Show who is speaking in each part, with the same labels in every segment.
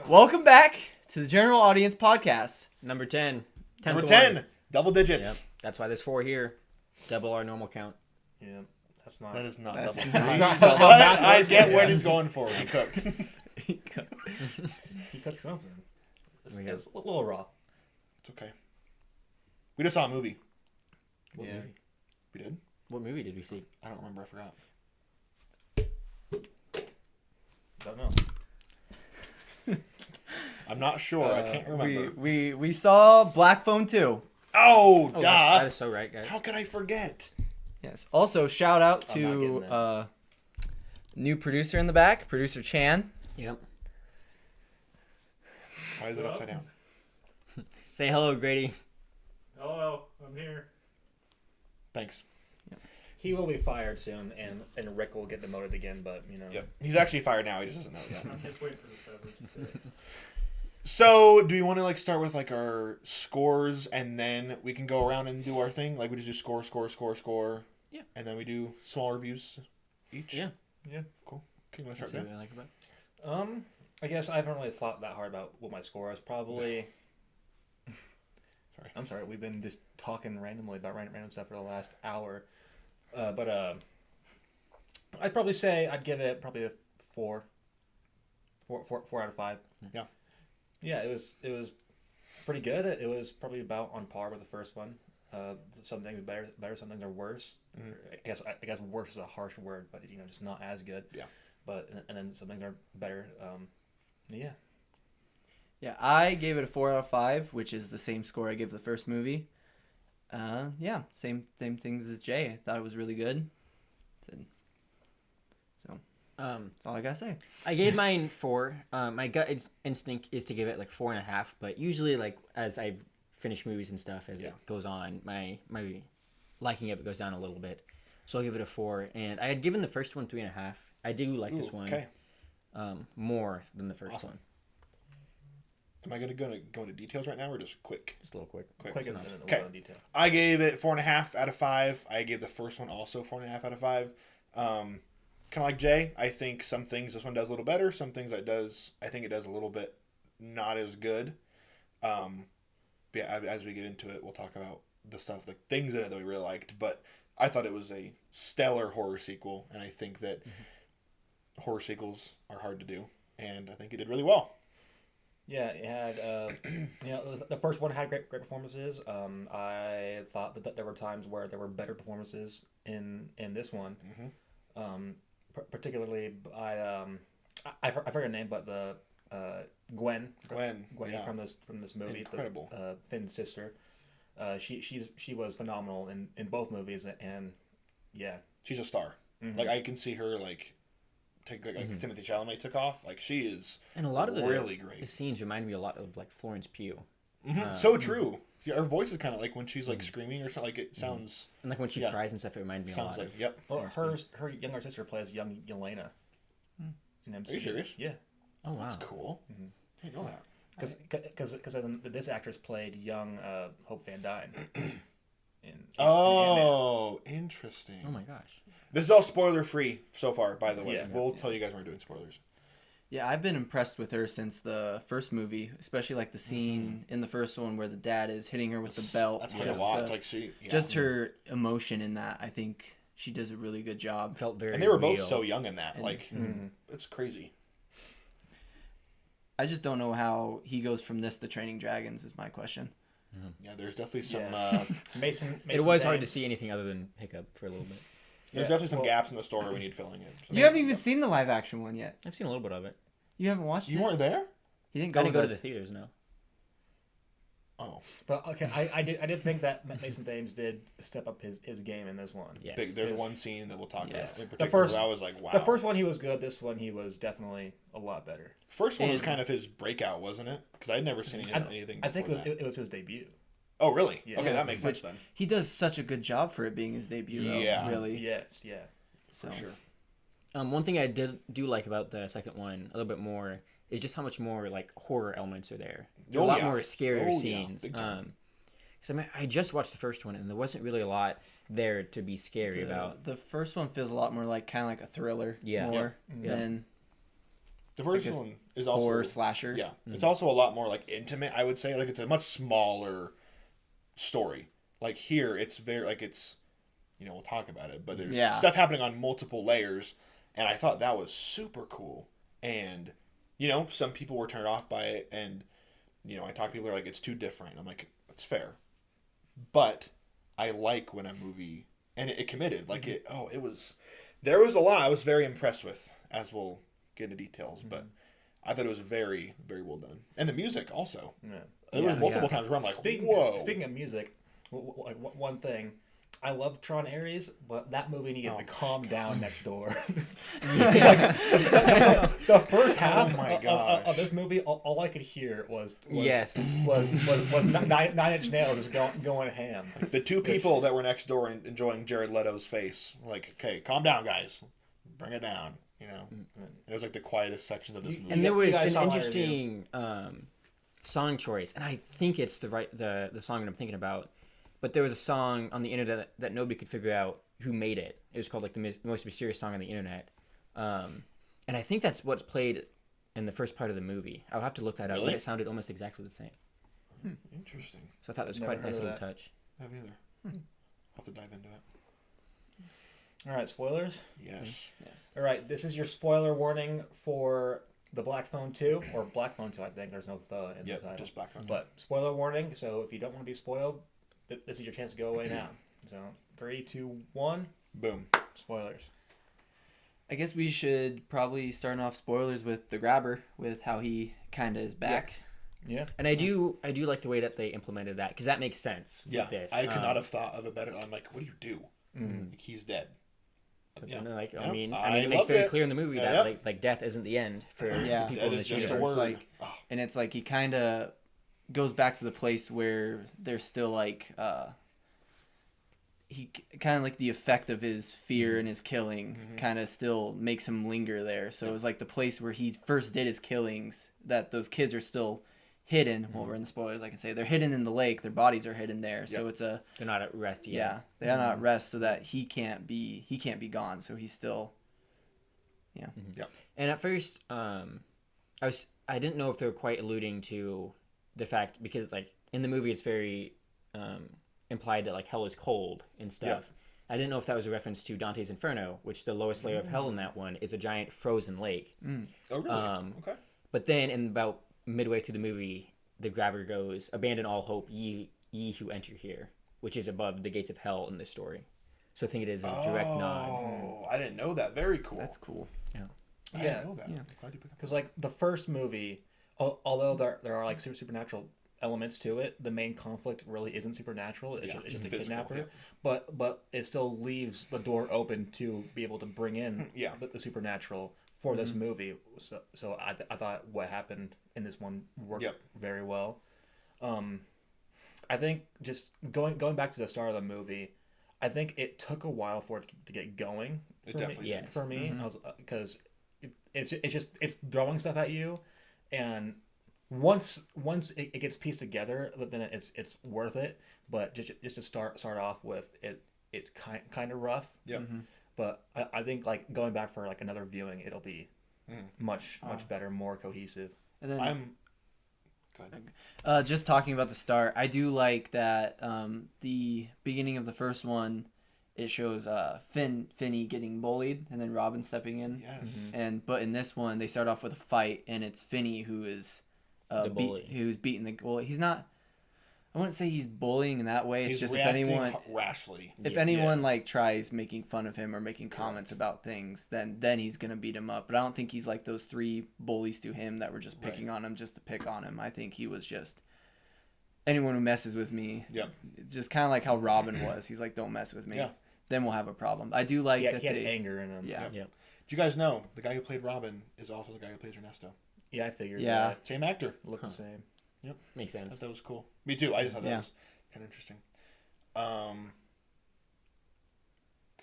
Speaker 1: Welcome back to the General Audience Podcast.
Speaker 2: Number 10.
Speaker 3: Number 10. Double digits.
Speaker 2: Yep. That's why there's 4 here. Double our normal count.
Speaker 4: Yeah, that's not.
Speaker 3: That is not
Speaker 1: That's
Speaker 3: double.
Speaker 1: not
Speaker 3: But
Speaker 1: double.
Speaker 3: I get what he's going for. We cooked.
Speaker 4: He cooked something.
Speaker 2: There we go.
Speaker 4: It's a little raw.
Speaker 3: It's okay. We just saw a movie.
Speaker 4: Yeah.
Speaker 3: We did?
Speaker 2: What movie did we see?
Speaker 3: I don't remember. I forgot.
Speaker 4: Don't know.
Speaker 3: I'm not sure. I can't remember.
Speaker 1: We saw Black Phone 2.
Speaker 3: Oh, duh.
Speaker 2: That is so right, guys.
Speaker 3: How could I forget?
Speaker 1: Yes. Also, shout out
Speaker 4: I'm not getting
Speaker 1: to
Speaker 4: that.
Speaker 1: new producer in the back, producer Chan.
Speaker 2: Yep.
Speaker 3: Why is it upside down?
Speaker 2: Say hello, Grady.
Speaker 5: Hello, I'm here.
Speaker 3: Thanks.
Speaker 4: He will be fired soon, and Rick will get demoted again. But
Speaker 3: Yep. He's actually fired now. He just doesn't know it yet.
Speaker 5: I'm just waiting for the severance.
Speaker 3: So, do you want to start with our scores, and then we can go around and do our thing? Like we just do score.
Speaker 2: Yeah.
Speaker 3: And then we do small reviews each.
Speaker 2: Yeah.
Speaker 4: Yeah.
Speaker 3: Cool. Okay, let's
Speaker 2: That's
Speaker 3: start
Speaker 2: what
Speaker 3: there.
Speaker 2: I like about it.
Speaker 4: I guess I haven't really thought that hard about what my score is. Probably.
Speaker 3: Sorry.
Speaker 4: I'm sorry. We've been just talking randomly about random stuff for the last hour, but I'd probably say I'd give it probably a 4 out of 5.
Speaker 3: Yeah.
Speaker 4: Yeah, it was pretty good. It was probably about on par with the first one. Some things are better. Some things are worse.
Speaker 3: Mhm.
Speaker 4: I guess worse is a harsh word, but just not as good.
Speaker 3: Yeah.
Speaker 4: But and then some things are better. Yeah.
Speaker 1: Yeah, I gave it a 4 out of 5, which is the same score I gave the first movie. Yeah, same things as Jay. I thought it was really good. So that's all I gotta say.
Speaker 2: I gave mine 4. My gut instinct is to give it 4.5, but usually as I finish movies and stuff as it goes on, my liking of it goes down a little bit. So I'll give it a 4. And I had given the first one 3.5. I do like this one
Speaker 3: Okay.
Speaker 2: more than the first
Speaker 3: Awesome.
Speaker 2: one.
Speaker 3: Am I going to go into details right now or just quick?
Speaker 2: Just a little quick.
Speaker 4: Quick and
Speaker 3: Okay.
Speaker 4: in detail.
Speaker 3: I gave it 4.5 out of 5. I gave the first one also 4.5 out of 5. Kind of like Jay, I think some things this one does a little better. Some things I think it does a little bit not as good. But yeah, as we get into it, we'll talk about the stuff, the things in it that we really liked. But I thought it was a stellar horror sequel, and I think that horror sequels are hard to do, and I think it did really well.
Speaker 4: Yeah, it had, the first one had great performances. I thought that there were times where there were better performances in this one. Particularly I forget her name, but the Gwen
Speaker 3: Yeah.
Speaker 4: from this movie,
Speaker 3: Incredible.
Speaker 4: Finn's sister. She was phenomenal in both movies, and yeah,
Speaker 3: She's a star. I can see her take Timothy Chalamet took off. She is
Speaker 2: And a lot of
Speaker 3: really
Speaker 2: the
Speaker 3: great.
Speaker 2: scenes remind me a lot of Florence Pugh.
Speaker 3: So true. Yeah, her voice is kind of when she's screaming or something. It sounds
Speaker 2: And when she
Speaker 3: Yeah.
Speaker 2: cries and stuff, it reminds me a
Speaker 3: sounds
Speaker 2: lot
Speaker 3: like
Speaker 2: of.
Speaker 3: yep.
Speaker 4: well, her younger sister plays young Yelena. In MCU.
Speaker 3: Are you serious?
Speaker 4: Yeah.
Speaker 2: Oh wow.
Speaker 3: That's cool. I didn't know that.
Speaker 4: Because this actress played young Hope Van Dyne. In
Speaker 3: Oh, interesting.
Speaker 2: Oh my gosh.
Speaker 3: This is all spoiler free so far, by the way.
Speaker 4: Yeah.
Speaker 3: We'll tell you guys when we're doing spoilers.
Speaker 1: Yeah, I've been impressed with her since the first movie, especially the scene in the first one where the dad is hitting her with the belt.
Speaker 3: That's what I
Speaker 1: Just
Speaker 3: watched.
Speaker 1: the- Just her emotion in that, I think she does a really good job.
Speaker 2: Felt very.
Speaker 3: and they were both
Speaker 2: real.
Speaker 3: so young in that.
Speaker 1: And-
Speaker 3: It's crazy.
Speaker 1: I just don't know how he goes from this to Training Dragons is my question.
Speaker 3: Yeah, there's definitely some.
Speaker 4: Yeah. Mason
Speaker 2: It was hard to
Speaker 4: Thames.
Speaker 2: see anything other than Hiccup for a little bit.
Speaker 3: There's
Speaker 4: Yeah,
Speaker 3: definitely some
Speaker 4: well-
Speaker 3: gaps in the story we need filling in. So-
Speaker 1: You haven't even seen the live action one yet.
Speaker 2: I've seen a little bit of it.
Speaker 1: You haven't watched
Speaker 3: You
Speaker 1: it?
Speaker 3: weren't there?
Speaker 1: He didn't
Speaker 2: I
Speaker 1: go
Speaker 2: didn't
Speaker 1: with
Speaker 2: go to the
Speaker 1: us.
Speaker 2: theaters. No.
Speaker 3: Oh,
Speaker 4: But okay, I did think that Mason Thames did step up his game in this one.
Speaker 2: Yes.
Speaker 3: big. There's
Speaker 4: Yes.
Speaker 3: one scene that we'll talk
Speaker 1: Yes.
Speaker 3: about. In
Speaker 4: The
Speaker 3: particular,
Speaker 4: first-
Speaker 3: I was like, wow.
Speaker 4: The first one he was good. This one he was definitely a lot better.
Speaker 3: First one was
Speaker 2: And-
Speaker 3: kind of his breakout, wasn't it? Because I'd never seen anything.
Speaker 4: I think
Speaker 3: before that.
Speaker 4: it was his debut.
Speaker 3: Oh, really?
Speaker 4: Yeah.
Speaker 3: Okay,
Speaker 4: Yeah.
Speaker 3: that makes sense then.
Speaker 1: He does such a good job for it being his debut, though.
Speaker 3: Yeah.
Speaker 1: Really.
Speaker 4: Yes, yeah.
Speaker 1: So.
Speaker 3: For sure.
Speaker 2: One thing I do like about the second one a little bit more is just how much more horror elements are there. There are
Speaker 3: Oh,
Speaker 2: a lot
Speaker 3: yeah.
Speaker 2: more scarier
Speaker 3: Oh, yeah.
Speaker 2: scenes.
Speaker 3: Big time.
Speaker 2: So I just watched the first one and there wasn't really a lot there to be scary about.
Speaker 1: The first one feels a lot more kind of like a thriller.
Speaker 2: Yeah.
Speaker 1: More
Speaker 2: Yeah.
Speaker 1: than
Speaker 3: The first
Speaker 1: guess
Speaker 3: one is also
Speaker 1: horror slasher.
Speaker 3: Yeah, it's also a lot more like intimate. I would say like it's a much smaller story. Like here, it's very like it's, we'll talk about it, but there's
Speaker 1: Yeah.
Speaker 3: stuff happening on multiple layers, and I thought that was super cool. And some people were turned off by it, and I talk to people who are like it's too different. I'm like it's fair, but I like when a movie and it committed like it was. There was a lot I was very impressed with, as we'll get into details, but I thought it was very, very well done. And the music also.
Speaker 4: Yeah.
Speaker 3: There was multiple times where I'm like, whoa.
Speaker 4: Speaking of music, like one thing, I love Tron Ares, but that movie needed to calm down next door. The first half of this movie, all I could hear was Nine Inch Nails just going ham.
Speaker 3: The two people that were next door enjoying Jared Leto's face were like, okay, calm down, guys. Bring it down. It was like the quietest section of this movie.
Speaker 2: And there was
Speaker 4: guys
Speaker 2: an
Speaker 4: saw my
Speaker 2: interesting song choice, and I think it's the song that I'm thinking about. But there was a song on the internet that nobody could figure out who made it. It was called like the most mysterious song on the internet, and I think that's what's played in the first part of the movie. I'll have to look that up,
Speaker 3: Really?
Speaker 2: but it sounded almost exactly the same.
Speaker 3: Interesting.
Speaker 2: So I thought that was
Speaker 4: Never
Speaker 2: quite a nice
Speaker 4: heard of
Speaker 2: little
Speaker 4: that.
Speaker 2: touch.
Speaker 3: I have either. I'll have to dive into it.
Speaker 4: All right, spoilers.
Speaker 3: Yes.
Speaker 1: Yes.
Speaker 4: All right, this is your spoiler warning for the Black Phone 2, or Black Phone 2, I think. There's no the in the
Speaker 3: Yep,
Speaker 4: title.
Speaker 3: just Black Phone 2.
Speaker 4: But spoiler warning, so if you don't want to be spoiled, this is your chance to go away now. So, 3, 2, 1,
Speaker 3: Boom.
Speaker 4: spoilers.
Speaker 1: I guess we should probably start off spoilers with the grabber, with how he kind of is back.
Speaker 4: Yeah.
Speaker 2: And I do like the way that they implemented that because that makes sense.
Speaker 3: Yeah.
Speaker 2: With this.
Speaker 3: I could not have thought of a better. I'm like, what do you do?
Speaker 4: Mm-hmm.
Speaker 3: Like, he's dead.
Speaker 2: But
Speaker 3: Yeah.
Speaker 2: then, like,
Speaker 3: Yep.
Speaker 2: I mean,
Speaker 3: I
Speaker 2: it makes
Speaker 3: loved
Speaker 2: very
Speaker 3: it.
Speaker 2: clear in the movie
Speaker 3: Yeah,
Speaker 2: that
Speaker 3: yep.
Speaker 2: like death isn't the end for
Speaker 1: Yeah.
Speaker 2: the people
Speaker 3: Dead
Speaker 2: in
Speaker 3: is
Speaker 2: this
Speaker 3: just a
Speaker 2: universe.
Speaker 3: word.
Speaker 1: like-
Speaker 3: Oh,
Speaker 1: And it's like he kind of goes back to the place where there's still like he kind of like the effect of his fear and his killing kind of still makes him linger there. So it was like the place where he first did his killings that those kids are still hidden. Well, we're in the spoilers, I can say they're hidden in the lake. Their bodies are hidden there. So
Speaker 3: Yep.
Speaker 1: it's a
Speaker 2: They're not at rest yet.
Speaker 1: yeah, they are not at rest so that he can't be gone. So he's still
Speaker 2: And at first, I didn't know if they were quite alluding to the fact because like in the movie it's very implied that like hell is cold and stuff. I didn't know if that was a reference to Dante's Inferno, which the lowest layer of hell in that one is a giant frozen lake.
Speaker 3: oh really? Okay.
Speaker 2: But then in about midway through the movie, the grabber goes, "Abandon all hope, ye who enter here," which is above the gates of hell in this story. So I think it is a direct nod.
Speaker 3: Oh, I didn't know that. Very cool.
Speaker 1: that's cool.
Speaker 3: I
Speaker 4: Yeah.
Speaker 3: didn't know that.
Speaker 1: Yeah.
Speaker 3: I'm glad you picked up.
Speaker 4: Because, like, the first movie, although there are, like, supernatural elements to it, the main conflict really isn't supernatural. It's
Speaker 3: Yeah,
Speaker 4: just a
Speaker 3: physical,
Speaker 4: kidnapper.
Speaker 3: yeah.
Speaker 4: But it still leaves the door open to be able to bring in
Speaker 3: Yeah.
Speaker 4: the supernatural for this movie. So I thought what happened in this one worked
Speaker 3: Yep.
Speaker 4: very well. I think just going back to the start of the movie, I think it took a while for it to get going.
Speaker 3: It
Speaker 4: for
Speaker 3: definitely
Speaker 4: me,
Speaker 2: did.
Speaker 4: for me, because it's throwing stuff at you, and once it gets pieced together, then it's worth it. But just to start off with it, it's kind of rough.
Speaker 3: Yep.
Speaker 4: But I think like going back for like another viewing, it'll be much better, more cohesive.
Speaker 1: And then
Speaker 3: I'm. Go ahead.
Speaker 1: just talking about the start, I do like that the beginning of the first one, it shows Finney getting bullied and then Robin stepping in.
Speaker 3: Yes.
Speaker 1: But in this one, they start off with a fight and it's Finney who is
Speaker 2: The bully.
Speaker 1: who's beating the well. He's not. I wouldn't say he's bullying in that way. It's
Speaker 3: He's
Speaker 1: just
Speaker 3: reacting rashly.
Speaker 1: if anyone like tries making fun of him or making comments about things, then he's gonna beat him up. But I don't think he's like those three bullies to him that were just picking on him just to pick on him. I think he was just anyone who messes with me.
Speaker 3: Yep.
Speaker 1: Just kind of like how Robin was. He's like, don't mess with me.
Speaker 3: Yeah.
Speaker 1: Then we'll have a problem. I do like
Speaker 4: Yeah,
Speaker 1: that
Speaker 4: he had
Speaker 1: they.
Speaker 4: anger in him.
Speaker 1: Yeah.
Speaker 2: Yeah.
Speaker 3: Do you guys know the guy who played Robin is also the guy who plays Ernesto?
Speaker 4: Yeah, I figured.
Speaker 1: Yeah.
Speaker 3: Same actor.
Speaker 4: Look the same.
Speaker 2: Makes
Speaker 3: I thought
Speaker 2: sense.
Speaker 3: that was cool. Me too. I just thought that
Speaker 1: Yeah.
Speaker 3: was kind of interesting.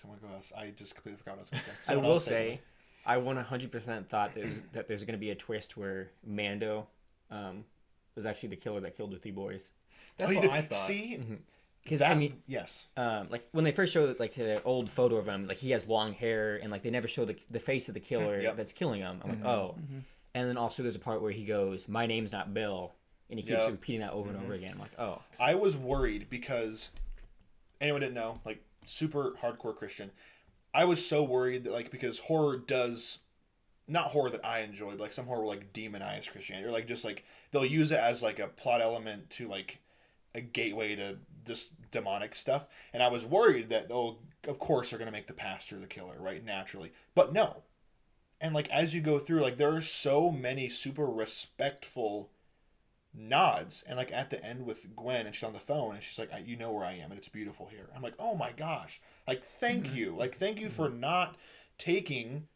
Speaker 3: Someone go else. I just completely forgot what I was going to say.
Speaker 2: I
Speaker 3: Someone
Speaker 2: will
Speaker 3: else
Speaker 2: say, I 100% thought that there's going to be a twist where Mando was actually the killer that killed the three boys.
Speaker 4: That's
Speaker 3: you
Speaker 4: what
Speaker 3: did-
Speaker 4: I thought.
Speaker 3: See,
Speaker 2: Because
Speaker 3: that,
Speaker 2: I mean,
Speaker 3: yes,
Speaker 2: like when they first showed like the old photo of him, like he has long hair and like they never show the face of the killer
Speaker 3: Yep.
Speaker 2: that's killing him. I'm like, oh. And then also there's a part where he goes, "My name's not Bill," and he keeps
Speaker 3: Yep.
Speaker 2: repeating that over and over again. I'm like, oh,
Speaker 3: I was worried because anyone didn't know, like super hardcore Christian. I was so worried that like because horror does not horror that I enjoy, but like some horror will like demonize Christianity or like just like they'll use it as like a plot element to like a gateway to this demonic stuff. And I was worried that of course they're gonna make the pastor the killer, right? Naturally. But no. And like as you go through, like there are so many super respectful nods, and like at the end with Gwen and she's on the phone and she's like, you know where I am and it's beautiful here. I'm like, oh my gosh, like thank you, like thank you for not taking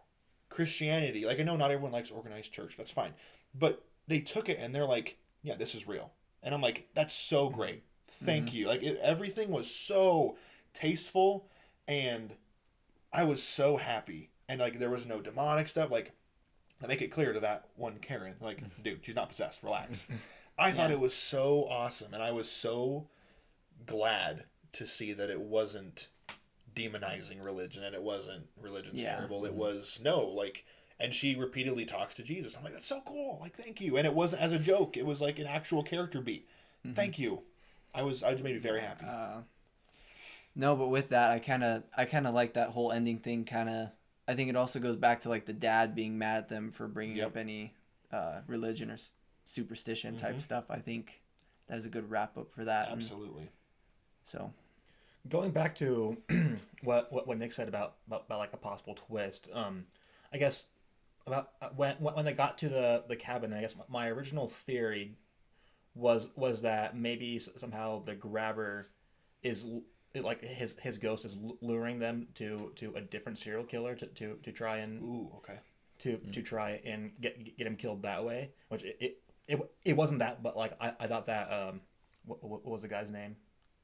Speaker 3: Christianity, like I know not everyone likes organized church, that's fine, but they took it and they're like, yeah, this is real. And I'm like, that's so great, thank you. Like everything was so tasteful and I was so happy, and like there was no demonic stuff. Like I make it clear to that one Karen, like, dude, she's not possessed, relax. I thought it was so awesome, and I was so glad to see that it wasn't demonizing religion, and it wasn't religion's terrible. It was like, and she repeatedly talks to Jesus. I'm like, that's so cool. Like, thank you. And it wasn't as a joke. It was like an actual character beat. Thank you. I just made me very happy.
Speaker 1: No, but with that, I kind of like that whole ending thing. I think it also goes back to like the dad being mad at them for bringing up any religion or superstition type stuff. I think that is a good wrap up for that.
Speaker 3: Absolutely.
Speaker 1: So,
Speaker 4: Going back to what Nick said about like a possible twist, I guess about when they got to the cabin, I guess my original theory was that maybe somehow the grabber is like his ghost is luring them to a different serial killer to try and to try and get him killed that way, which it wasn't that, but like I thought that what was the guy's name?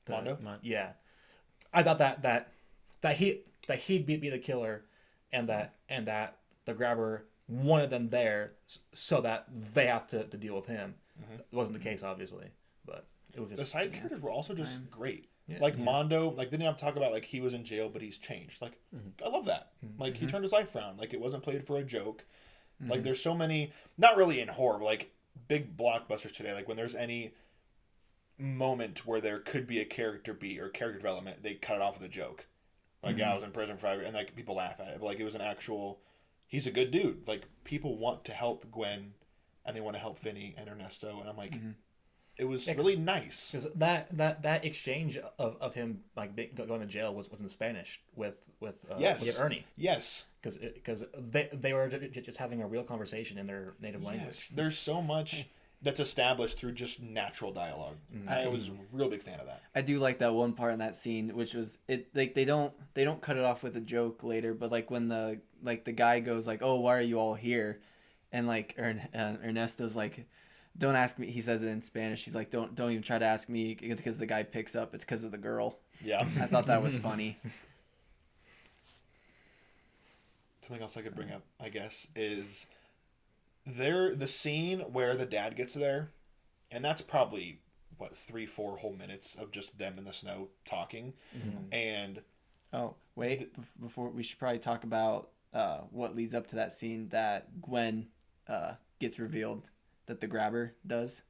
Speaker 3: Mondo?
Speaker 4: Yeah, I thought that he'd be the killer, and that the grabber wanted them there so that they have to deal with him. It wasn't the case, obviously, but it was just
Speaker 3: The side characters were also just great. Like Mondo, like they didn't have to talk about like he was in jail but he's changed. Like I love that. Like he turned his life around. Like it wasn't played for a joke. Like there's so many, not really in horror, but like big blockbusters today. Like when there's any moment where there could be a character beat or character development, they cut it off with a joke. Like yeah, I was in prison for 5 years, and like people laugh at it. But like it was an actual, he's a good dude. Like people want to help Gwen, and they want to help Vinny and Ernesto, and I'm like. It was really nice.
Speaker 4: because that exchange of him like going to jail was in Spanish with Ernie.
Speaker 3: Yes.
Speaker 4: Because they were just having a real conversation in their native language.
Speaker 3: Yes. There's so much that's established through just natural dialogue. I was a real big fan of that.
Speaker 1: I do like that one part in that scene, which was it. Like they don't cut it off with a joke later, but like when the guy goes like, "Oh, why are you all here?" and like Ernesto's like, "Don't ask me." He says it in Spanish. He's like, "Don't even try to ask me," because the guy picks up. It's because of the girl.
Speaker 3: Yeah.
Speaker 1: I thought that was funny.
Speaker 3: Something else I could bring up, I guess, is the scene where the dad gets there, and that's probably 3-4 whole minutes of just them in the snow talking, and
Speaker 1: Oh wait, before we should probably talk about what leads up to that scene that Gwen gets revealed that the grabber does.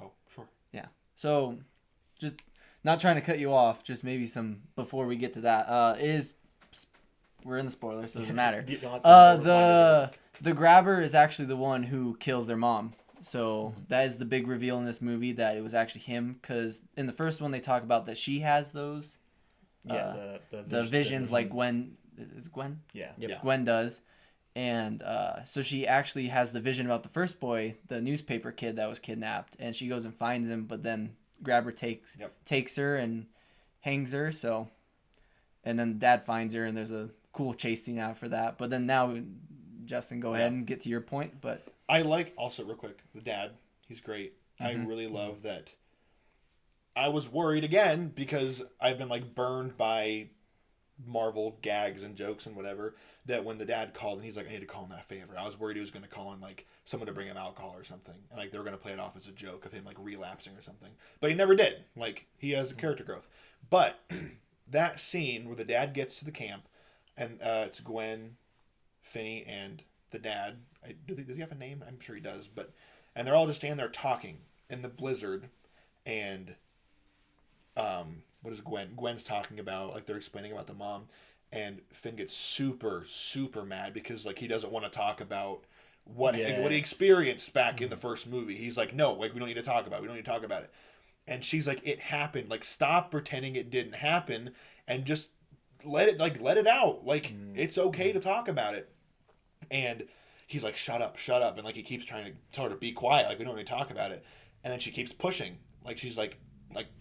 Speaker 3: oh sure.
Speaker 1: Yeah. So, just not trying to cut you off. Just maybe some before we get to that. We're in the spoilers, so it doesn't matter. The grabber is actually the one who kills their mom. So that is the big reveal in this movie, that it was actually him. Because in the first one, they talk about that she has those. The visions, like Gwen. Is Gwen?
Speaker 4: Yeah.
Speaker 2: Yep.
Speaker 3: Yeah.
Speaker 1: Gwen does. And so she actually has the vision about the first boy, the newspaper kid that was kidnapped, and she goes and finds him, but then Grabber takes her and hangs her. So, and then Dad finds her, and there's a cool chase scene after that. But then now, Justin, go ahead and get to your point. But
Speaker 3: I like, also real quick, the dad. He's great. I really love that. I was worried again because I've been like burned by Marvel gags and jokes and whatever, that when the dad called and he's like, I need to call him that favor, I was worried he was going to call in like someone to bring him alcohol or something, and like they were going to play it off as a joke of him like relapsing or something, but he never did. Like he has a character growth. But that scene where the dad gets to the camp and it's Gwen, Finney, and the dad Does he have a name? I'm sure he does. And they're all just standing there talking in the blizzard, and what is Gwen? Gwen's talking about, like, they're explaining about the mom, and Finn gets super, super mad because, like, he doesn't want to talk about what he experienced back in the first movie. He's like, no, like, we don't need to talk about it. We don't need to talk about it. And she's like, it happened. Like, stop pretending it didn't happen and just let it out. Like, it's okay to talk about it. And he's like, shut up. And, like, he keeps trying to tell her to be quiet. Like, we don't need to talk about it. And then she keeps pushing. Like, she's like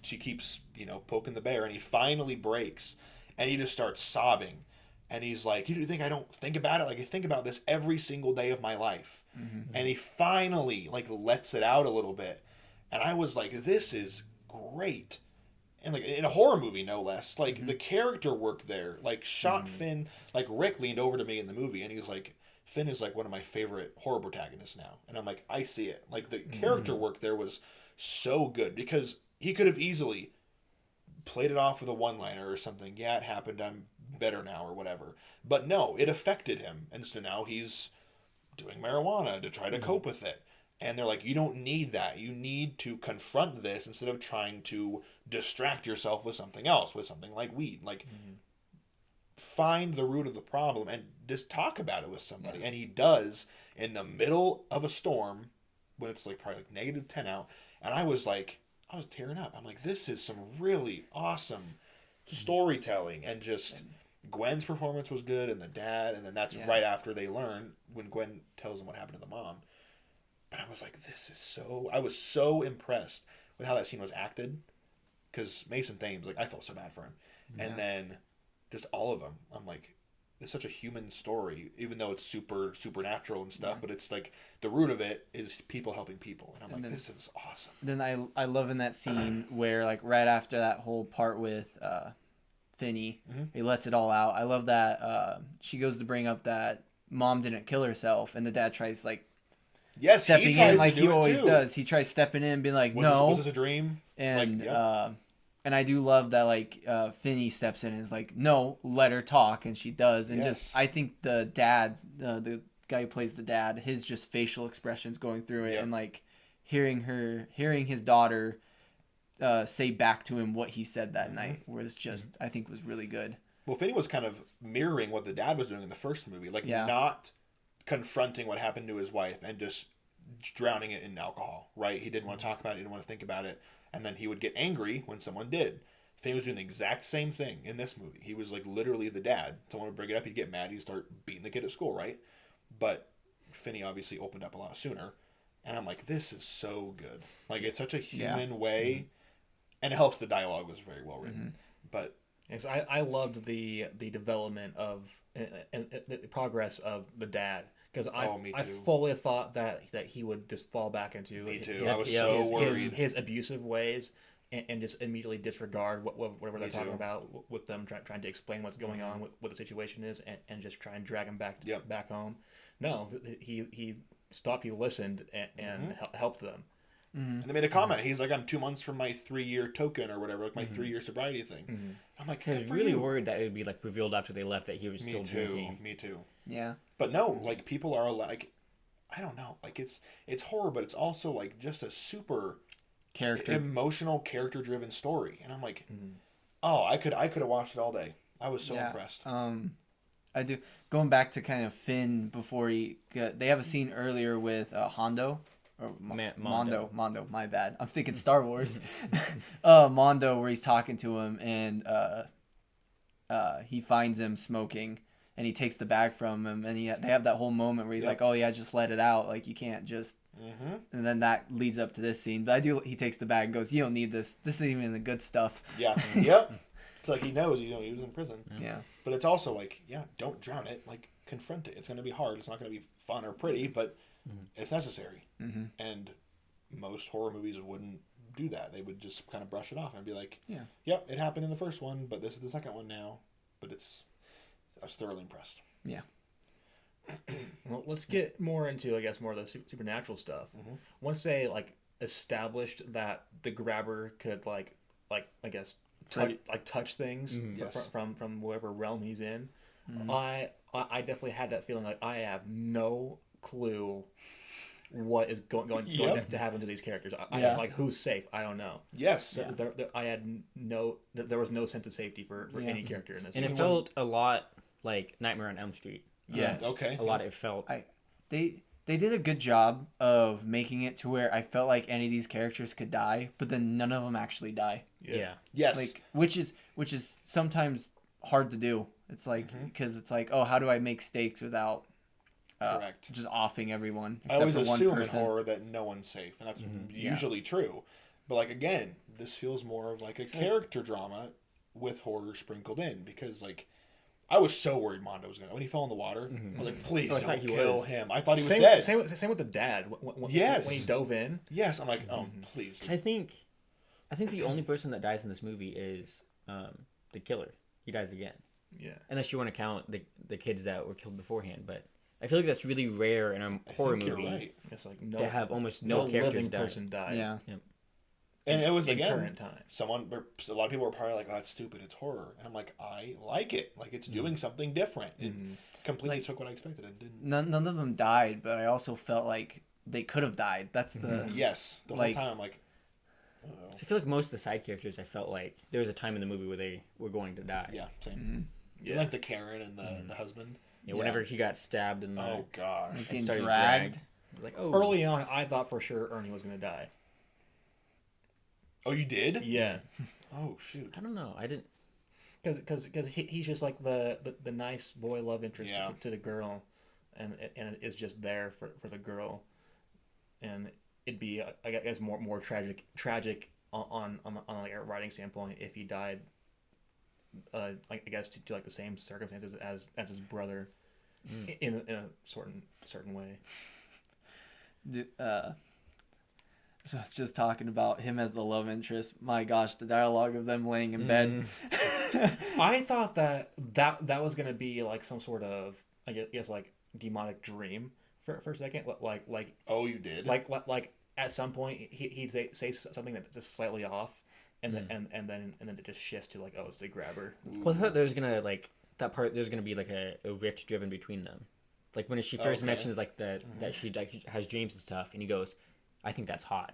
Speaker 3: she keeps, poking the bear. And he finally breaks. And he just starts sobbing. And he's like, you think I don't think about it? Like, I think about this every single day of my life. Mm-hmm. And he finally, like, lets it out a little bit. And I was like, this is great. And, like, in a horror movie, no less. Like, the character work there. Like, shot Finn. Like, Rick leaned over to me in the movie, and he was like, Finn is, like, one of my favorite horror protagonists now. And I'm like, I see it. Like, the character work there was so good. Because he could have easily played it off with a one-liner or something. Yeah, it happened. I'm better now or whatever. But no, it affected him. And so now he's doing marijuana to try to cope with it. And they're like, you don't need that. You need to confront this instead of trying to distract yourself with something else, with something like weed. Like, find the root of the problem and just talk about it with somebody. Yeah. And he does in the middle of a storm when it's like probably like -10 out. And I was tearing up. I'm like, this is some really awesome storytelling. And just Gwen's performance was good, and the dad. And then that's right after they learn, when Gwen tells them what happened to the mom. But I was like, I was so impressed with how that scene was acted. Because Mason Thames, like, I felt so bad for him. Yeah. And then just all of them. I'm like, it's such a human story, even though it's supernatural and stuff. Yeah. But it's like, the root of it is people helping people. And I'm like, this is awesome.
Speaker 1: Then I love in that scene where, like, right after that whole part with Finney, he lets it all out. I love that she goes to bring up that mom didn't kill herself. And the dad tries, like, stepping in like he always does. He tries stepping in, being like, "No,
Speaker 3: was this a dream?"
Speaker 1: And and I do love that, like, Finney steps in and is like, "No, let her talk," and she does. And just, I think the dad, the guy who plays the dad, his just facial expressions going through it, and like hearing his daughter say back to him what he said that night, was just, I think, was really good.
Speaker 3: Well, Finney was kind of mirroring what the dad was doing in the first movie, like not confronting what happened to his wife and just drowning it in alcohol, right? He didn't want to talk about it, he didn't want to think about it, and then he would get angry when someone did. Finney was doing the exact same thing in this movie. He was like literally the dad. Someone would bring it up, he'd get mad, he'd start beating the kid at school, right? But Finney obviously opened up a lot sooner, and I'm like, this is so good. Like, it's such a human way, and it helps the dialogue was very well written. But
Speaker 4: yes, I loved the development of and the progress of the dad. Because I fully thought that he would just fall back into
Speaker 3: I was so worried.
Speaker 4: His abusive ways and just immediately disregard whatever they're talking about with them trying to explain what's going on, what the situation is, and just try and drag him back home. No, he stopped, he listened, and helped them.
Speaker 3: And they made a comment. He's like, I'm 2 months from my 3-year token or whatever, like my 3-year sobriety thing. I'm like,
Speaker 2: I was really worried that it would be like revealed after they left that he was still drinking.
Speaker 3: Me too.
Speaker 1: Yeah.
Speaker 3: But no, like, people are like, I don't know, like, it's horror, but it's also like just a super emotional, character-driven story. And I'm like, oh, I could have watched it all day. I was so impressed.
Speaker 1: I do. Going back to kind of Finn before they have a scene earlier with Hondo. Or Mondo, my bad. I'm thinking Star Wars. Mondo, where he's talking to him, and he finds him smoking, and he takes the bag from him, and they have that whole moment where he's like, "Oh yeah, just let it out. Like, you can't just." And then that leads up to this scene. But he takes the bag and goes, "You don't need this. This isn't even the good stuff."
Speaker 3: Yeah. Yep. It's like he knows, he was in prison.
Speaker 1: Yeah.
Speaker 3: But it's also like, don't drown it. Like, confront it. It's going to be hard. It's not going to be fun or pretty, but it's necessary. And most horror movies wouldn't do that. They would just kind of brush it off and be like, yep, it happened in the first one, but this is the second one now. But I was thoroughly impressed.
Speaker 1: Yeah.
Speaker 4: Well, let's get more into, I guess, more of the supernatural stuff. Once they, like, established that the grabber could, like I guess, touch things from whatever realm he's in, I definitely had that feeling like I have no clue what is going
Speaker 3: Yep.
Speaker 4: to happen to these characters. I
Speaker 1: Yeah.
Speaker 4: like who's safe. I don't know.
Speaker 3: Yes.
Speaker 2: Yeah.
Speaker 4: I had there was no sense of safety for
Speaker 1: Yeah.
Speaker 4: any character in this.
Speaker 2: And it
Speaker 4: movie.
Speaker 2: felt a lot like Nightmare on Elm Street.
Speaker 1: Yeah.
Speaker 3: Okay.
Speaker 2: A lot it felt.
Speaker 1: They did a good job of making it to where I felt like any of these characters could die, but then none of them actually die.
Speaker 2: Yeah.
Speaker 3: Yes.
Speaker 1: Like which is sometimes hard to do. It's like because it's like, oh, how do I make stakes without
Speaker 3: Correct.
Speaker 1: just offing everyone
Speaker 3: I
Speaker 1: except
Speaker 3: always
Speaker 1: for one
Speaker 3: assume in
Speaker 1: person?
Speaker 3: horror that no one's safe, and that's usually true. But like again, this feels more of like a character drama with horror sprinkled in, because like I was so worried Mondo was gonna when he fell in the water. I was like, please
Speaker 2: Oh, I thought
Speaker 3: don't
Speaker 2: he
Speaker 3: kill
Speaker 2: was.
Speaker 3: him. I thought he was
Speaker 4: same,
Speaker 3: dead.
Speaker 4: Same with the dad.
Speaker 3: Yes.
Speaker 4: When he dove in.
Speaker 3: Yes, I'm like, oh please.
Speaker 2: I think the only person that dies in this movie is the killer. He dies again.
Speaker 4: Yeah.
Speaker 2: Unless you want to count the kids that were killed beforehand, but I feel like that's really rare in a
Speaker 3: I
Speaker 2: horror
Speaker 3: think
Speaker 2: movie
Speaker 3: you're right.
Speaker 4: It's like no.
Speaker 2: to have almost
Speaker 4: no
Speaker 2: no characters
Speaker 4: living
Speaker 2: die.
Speaker 4: person died.
Speaker 1: Yeah.
Speaker 3: And it was
Speaker 4: in
Speaker 3: again
Speaker 4: current time.
Speaker 3: a lot of people were probably like, oh, that's stupid, it's horror. And I'm like, I like it. Like it's doing something different. It completely took what I expected and didn't.
Speaker 1: None of them died, but I also felt like they could have died. That's the
Speaker 3: Yes. The
Speaker 1: Like-
Speaker 3: whole time I'm like, oh
Speaker 2: So I feel like most of the side characters, I felt like there was a time in the movie where they were going to die.
Speaker 3: yeah, same.
Speaker 4: Yeah.
Speaker 3: Like the Karen and the husband.
Speaker 2: You know, whenever he got stabbed in the
Speaker 3: Oh gosh.
Speaker 2: and
Speaker 1: getting
Speaker 2: started
Speaker 1: dragged.
Speaker 2: I was like, oh,
Speaker 4: Early on, I thought for sure Ernie was gonna die.
Speaker 3: Oh, you did?
Speaker 4: Yeah.
Speaker 3: Oh shoot.
Speaker 2: I don't know. I didn't.
Speaker 4: Because he's just like the nice boy love interest
Speaker 3: Yeah.
Speaker 4: to the girl, and is just there for the girl, and it'd be I guess more tragic on like a writing standpoint if he died. I guess to like the same circumstances as his brother, in a certain way.
Speaker 1: So it's just talking about him as the love interest. My gosh, the dialogue of them laying in bed.
Speaker 4: I thought that was gonna be like some sort of I guess like demonic dream for a second, like
Speaker 3: Oh, you did?
Speaker 4: like at some point he'd say something that's just slightly off, and then and then it just shifts to like, oh, it's the grabber.
Speaker 2: Well, I thought there was gonna like that part. There's gonna be like a rift driven between them. Like when she first
Speaker 3: Okay.
Speaker 2: mentions like that she like has dreams and stuff, and he goes, "I think that's hot."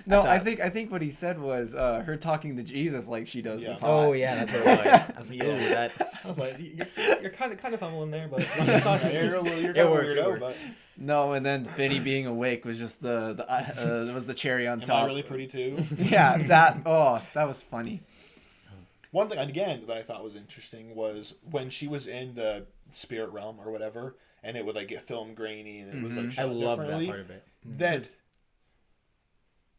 Speaker 1: No, I think what he said was her talking to Jesus like she does
Speaker 3: Yeah.
Speaker 1: is hot.
Speaker 2: Oh yeah, that's what it was. I was like,
Speaker 4: Yeah.
Speaker 2: oh, that.
Speaker 4: I was like, you're kind of fumbling there, but
Speaker 3: you're a kind of
Speaker 2: It
Speaker 3: weirdo,
Speaker 2: worked.
Speaker 3: but
Speaker 1: No, and then Finney being awake was just was the cherry on
Speaker 3: am
Speaker 1: top.
Speaker 3: I really pretty too?
Speaker 1: Yeah, that was funny.
Speaker 3: One thing again that I thought was interesting was when she was in the spirit realm or whatever, and it would like get film grainy and it was like
Speaker 2: I
Speaker 3: shot
Speaker 2: love that
Speaker 3: differently.
Speaker 2: part of it.
Speaker 3: That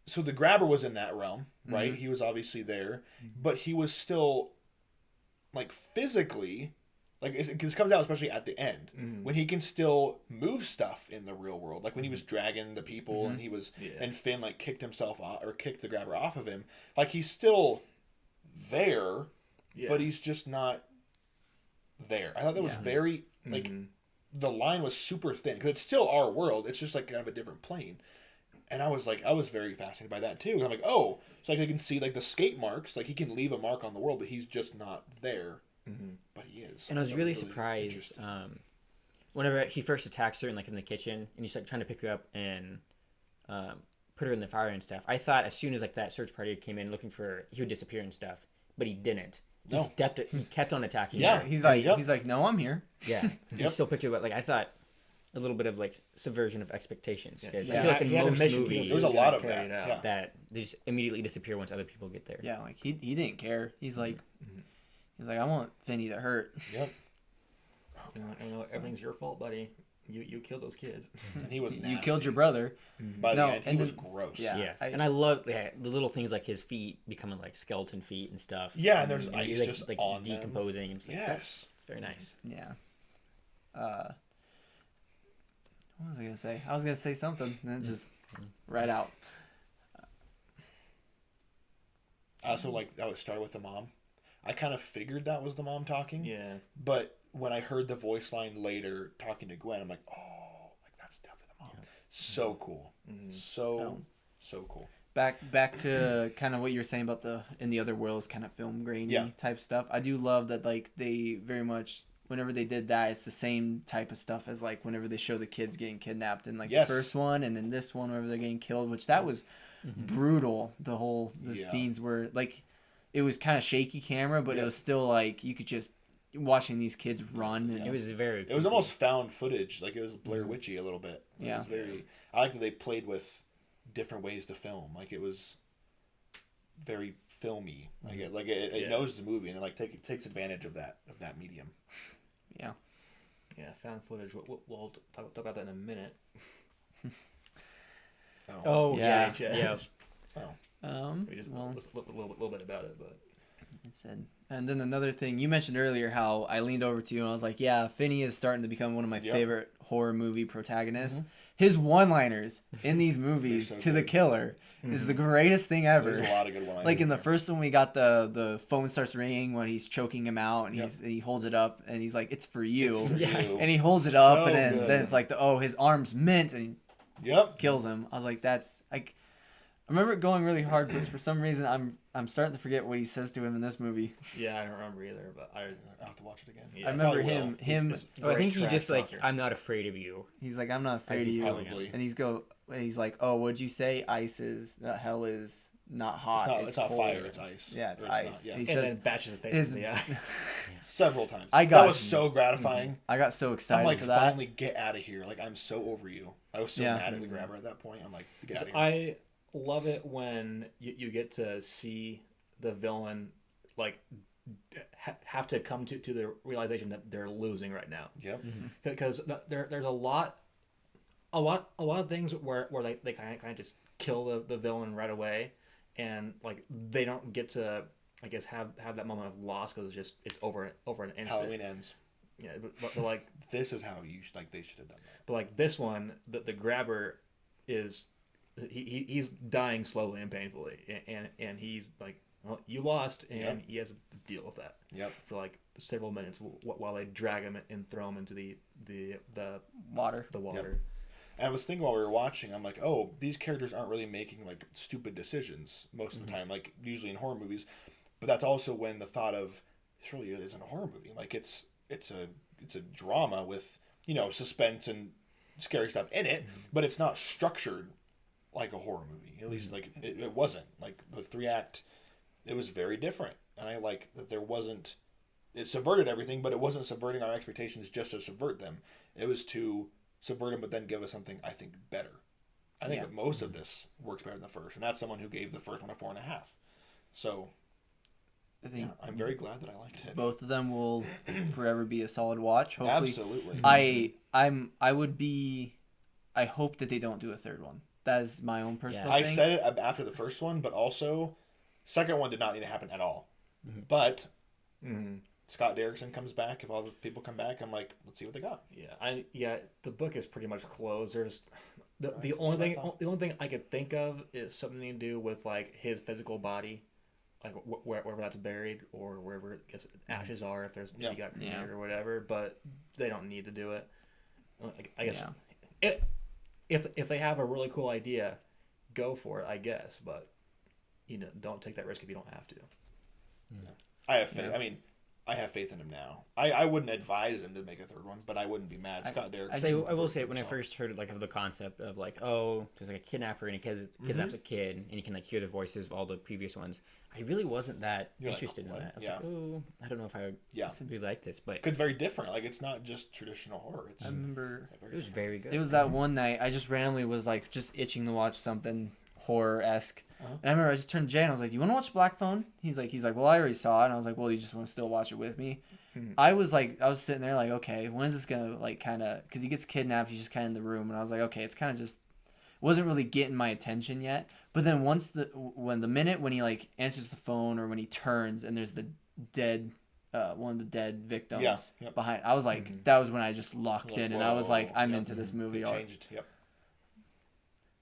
Speaker 3: so the grabber was in that realm, right? He was obviously there, but he was still like physically, like this comes out especially at the end when he can still move stuff in the real world, like when he was dragging the people and he was and Finn like kicked himself off or kicked the grabber off of him, like he's still there, but he's just not there. I thought that was very like the line was super thin because it's still our world. It's just like kind of a different plane. And I was very fascinated by that too. I'm like, oh, so like I can see like the skate marks, like he can leave a mark on the world, but he's just not there. But he is.
Speaker 2: And I was
Speaker 3: That
Speaker 2: really
Speaker 3: interesting.
Speaker 2: surprised whenever he first attacks her in like in the kitchen and he's like trying to pick her up and put her in the fire and stuff. I thought as soon as like that search party came in looking for her, he would disappear and stuff, but he didn't. He
Speaker 3: No.
Speaker 2: He kept on attacking
Speaker 3: Yeah.
Speaker 2: her.
Speaker 1: He's
Speaker 3: Yep.
Speaker 1: like, no, I'm here.
Speaker 2: Yeah, he still picked her up. Like I thought, a little bit of like subversion of expectations. 'Cause I
Speaker 1: Yeah.
Speaker 2: feel like in
Speaker 4: He had a
Speaker 2: most
Speaker 4: mission
Speaker 2: movies
Speaker 3: There was a lot of
Speaker 4: carry
Speaker 3: that.
Speaker 4: it out.
Speaker 3: Yeah.
Speaker 2: that they just immediately disappear once other people get there.
Speaker 1: Yeah, like he didn't care. He's like, I want Finney to hurt.
Speaker 3: Yep.
Speaker 4: You know, everything's your fault, buddy. You killed those kids.
Speaker 3: And he was nasty.
Speaker 1: You killed your brother.
Speaker 3: By
Speaker 1: No,
Speaker 3: the end, he
Speaker 1: and
Speaker 3: was
Speaker 1: then-
Speaker 3: gross.
Speaker 1: Yeah.
Speaker 2: Yes,
Speaker 1: I-
Speaker 2: and I love the little things like his feet becoming like skeleton feet and stuff.
Speaker 3: Yeah, and there's
Speaker 2: he's,
Speaker 3: ice
Speaker 2: like,
Speaker 3: just
Speaker 2: like
Speaker 3: on them.
Speaker 2: decomposing. It's, like,
Speaker 3: Yes.
Speaker 2: it's very nice.
Speaker 1: Yeah. What was I gonna say? I was gonna say something, and then just right out.
Speaker 3: I also like that was started with the mom. I kind of figured that was the mom talking.
Speaker 4: Yeah.
Speaker 3: But when I heard the voice line later talking to Gwen, I'm like, oh, like that's definitely the mom. So cool. So cool.
Speaker 1: Back to kind of what you were saying about the in the other worlds kind of film grainy
Speaker 3: Yeah.
Speaker 1: type stuff. I do love that like they very much whenever they did that, it's the same type of stuff as like whenever they show the kids getting kidnapped in like
Speaker 3: Yes.
Speaker 1: the first one, and then this one whenever they're getting killed, which that was brutal. The
Speaker 3: Yeah.
Speaker 1: scenes were like, it was kind of shaky camera, but it was still like you could just watching these kids run. And
Speaker 2: It was very.
Speaker 3: It was almost found footage, like it was Blair Witchy a little bit. It
Speaker 1: Yeah.
Speaker 3: was very. I like that they played with different ways to film. Like it was very filmy. Like it knows the movie and it like takes advantage of that medium.
Speaker 1: yeah.
Speaker 4: Yeah, found footage. We'll talk about that in a minute.
Speaker 2: Oh yeah,
Speaker 4: VHS.
Speaker 2: yeah.
Speaker 4: We just
Speaker 1: Well,
Speaker 4: a little bit about it, but
Speaker 1: I said, and then another thing you mentioned earlier, how I leaned over to you and I was like, yeah, Finney is starting to become one of my
Speaker 3: Yep.
Speaker 1: favorite horror movie protagonists. His one-liners in these movies
Speaker 3: so
Speaker 1: to the
Speaker 3: good.
Speaker 1: killer is the greatest thing ever.
Speaker 3: There's a lot of good ones.
Speaker 1: Like in the first one, we got the phone starts ringing when he's choking him out, and
Speaker 3: Yep.
Speaker 1: he holds it up, and he's like, "It's for you,"
Speaker 3: It's for you.
Speaker 1: and he holds it up,
Speaker 3: So
Speaker 1: and then,
Speaker 3: good.
Speaker 1: then it's like his arm's mint, and
Speaker 3: Yep.
Speaker 1: he kills him. I was like, that's like, I remember it going really hard, but for some reason, I'm starting to forget what he says to him in this movie.
Speaker 4: yeah, I don't remember either. But
Speaker 3: I'll have to watch it again.
Speaker 4: Yeah.
Speaker 1: I remember
Speaker 3: probably
Speaker 1: him.
Speaker 4: It's
Speaker 2: Oh, I
Speaker 4: great
Speaker 2: think he
Speaker 4: trash
Speaker 2: just like,
Speaker 4: talker.
Speaker 2: I'm not afraid of you.
Speaker 1: He's like, I'm not afraid of
Speaker 2: he's
Speaker 1: you,
Speaker 2: telling him.
Speaker 3: Probably.
Speaker 1: and he's like, oh, what'd you say? Hell is not hot.
Speaker 3: It's not
Speaker 1: cold.
Speaker 3: fire. It's ice.
Speaker 1: Yeah, it's
Speaker 3: Or
Speaker 1: ice.
Speaker 3: not, yeah.
Speaker 1: He
Speaker 4: and
Speaker 1: says,
Speaker 4: then bashes his face
Speaker 1: his-
Speaker 4: in the eye.
Speaker 3: Several times.
Speaker 1: I got-
Speaker 3: that was so gratifying.
Speaker 1: I got so excited
Speaker 3: I'm like,
Speaker 1: for that.
Speaker 3: finally get out of here. Like I'm so over you. I was so
Speaker 1: Yeah.
Speaker 3: mad at the grabber at that point. I'm like, get out of here.
Speaker 4: I love it when you get to see the villain like have to come to the realization that they're losing right now.
Speaker 3: Yep.
Speaker 4: Because there's a lot of things where they kind of just kill the villain right away, and like they don't get to, I guess, have that moment of loss because it's over an instant.
Speaker 3: Halloween ends.
Speaker 4: Yeah, but like
Speaker 3: This is how they should have done that.
Speaker 4: but like this one, the grabber is he's dying slowly and painfully, and he's like, well, you lost, and
Speaker 3: Yep.
Speaker 4: he has to deal with that
Speaker 3: Yep.
Speaker 4: for like several minutes while they drag him and throw him into the
Speaker 1: Water.
Speaker 4: water.
Speaker 3: And I was thinking while we were watching, I'm like, oh, these characters aren't really making like stupid decisions most of the time, like usually in horror movies. But that's also when the thought of this really isn't a horror movie. Like it's a drama with suspense and scary stuff in it, but it's not structured like a horror movie. At least like it wasn't. Like the 3-act, it was very different, and I like that there wasn't. It subverted everything, but it wasn't subverting our expectations just to subvert them. It was to subvert them, but then give us something I think better. I think
Speaker 1: Yeah.
Speaker 3: that most of this works better than the first, and that's someone who gave the first one a 4.5. So
Speaker 1: I think
Speaker 3: yeah, I'm very glad that I liked it.
Speaker 1: both of them will forever be a solid watch. Hopefully,
Speaker 3: Absolutely.
Speaker 1: I hope that they don't do a third one. That is my own personal
Speaker 3: I
Speaker 1: thing.
Speaker 3: said it after the first one, but also second one did not need to happen at all. But Scott Derrickson comes back. If all the people come back, I'm like, let's see what they got.
Speaker 4: Yeah, the book is pretty much closed. There's the
Speaker 3: That's
Speaker 4: only
Speaker 3: what I thought.
Speaker 4: thing I could think of is something to do with like his physical body, like wherever that's buried or wherever I guess ashes are if there's if
Speaker 3: Yeah.
Speaker 4: he got cremated
Speaker 1: Yeah.
Speaker 4: or whatever. But they don't need to do it. I guess
Speaker 1: Yeah.
Speaker 4: if they have a really cool idea, go for it. I guess, but don't take that risk if you don't have to.
Speaker 3: I have faith.
Speaker 1: Yeah.
Speaker 3: I mean, I have faith in him now. I wouldn't advise him to make a third one, but I wouldn't be mad. Scott Derrickson.
Speaker 2: I will say when I first heard like of the concept of like, oh, there's like a kidnapper and he kidnaps a kid and you can like hear the voices of all the previous ones. I really wasn't that
Speaker 3: You're like,
Speaker 2: interested in
Speaker 3: what?
Speaker 2: that. I was
Speaker 3: Yeah.
Speaker 2: like, oh, I don't know if I would
Speaker 3: Yeah.
Speaker 2: simply like this, but
Speaker 3: It's very different. Like it's not just traditional horror. It's
Speaker 1: I remember
Speaker 2: it was very good.
Speaker 1: it was that one night I just randomly was like just itching to watch something horror-esque. And I remember I just turned to Jay and I was like, "You want to watch Black Phone?" He's like, "Well, I already saw it." And I was like, "Well, you just want to still watch it with me?" I was sitting there like, "Okay, when is this gonna like kind of?" Because he gets kidnapped, he's just kind of in the room, and I was like, "Okay, it's kind of just wasn't really getting my attention yet." But then when he like answers the phone or when he turns and there's the dead one of the dead victims
Speaker 3: Yeah, yep.
Speaker 1: behind, I was like, that was when I just locked in, and I was like,
Speaker 3: whoa,
Speaker 1: I'm
Speaker 3: yep.
Speaker 1: into this movie.
Speaker 3: It
Speaker 1: already.
Speaker 3: changed. Yep.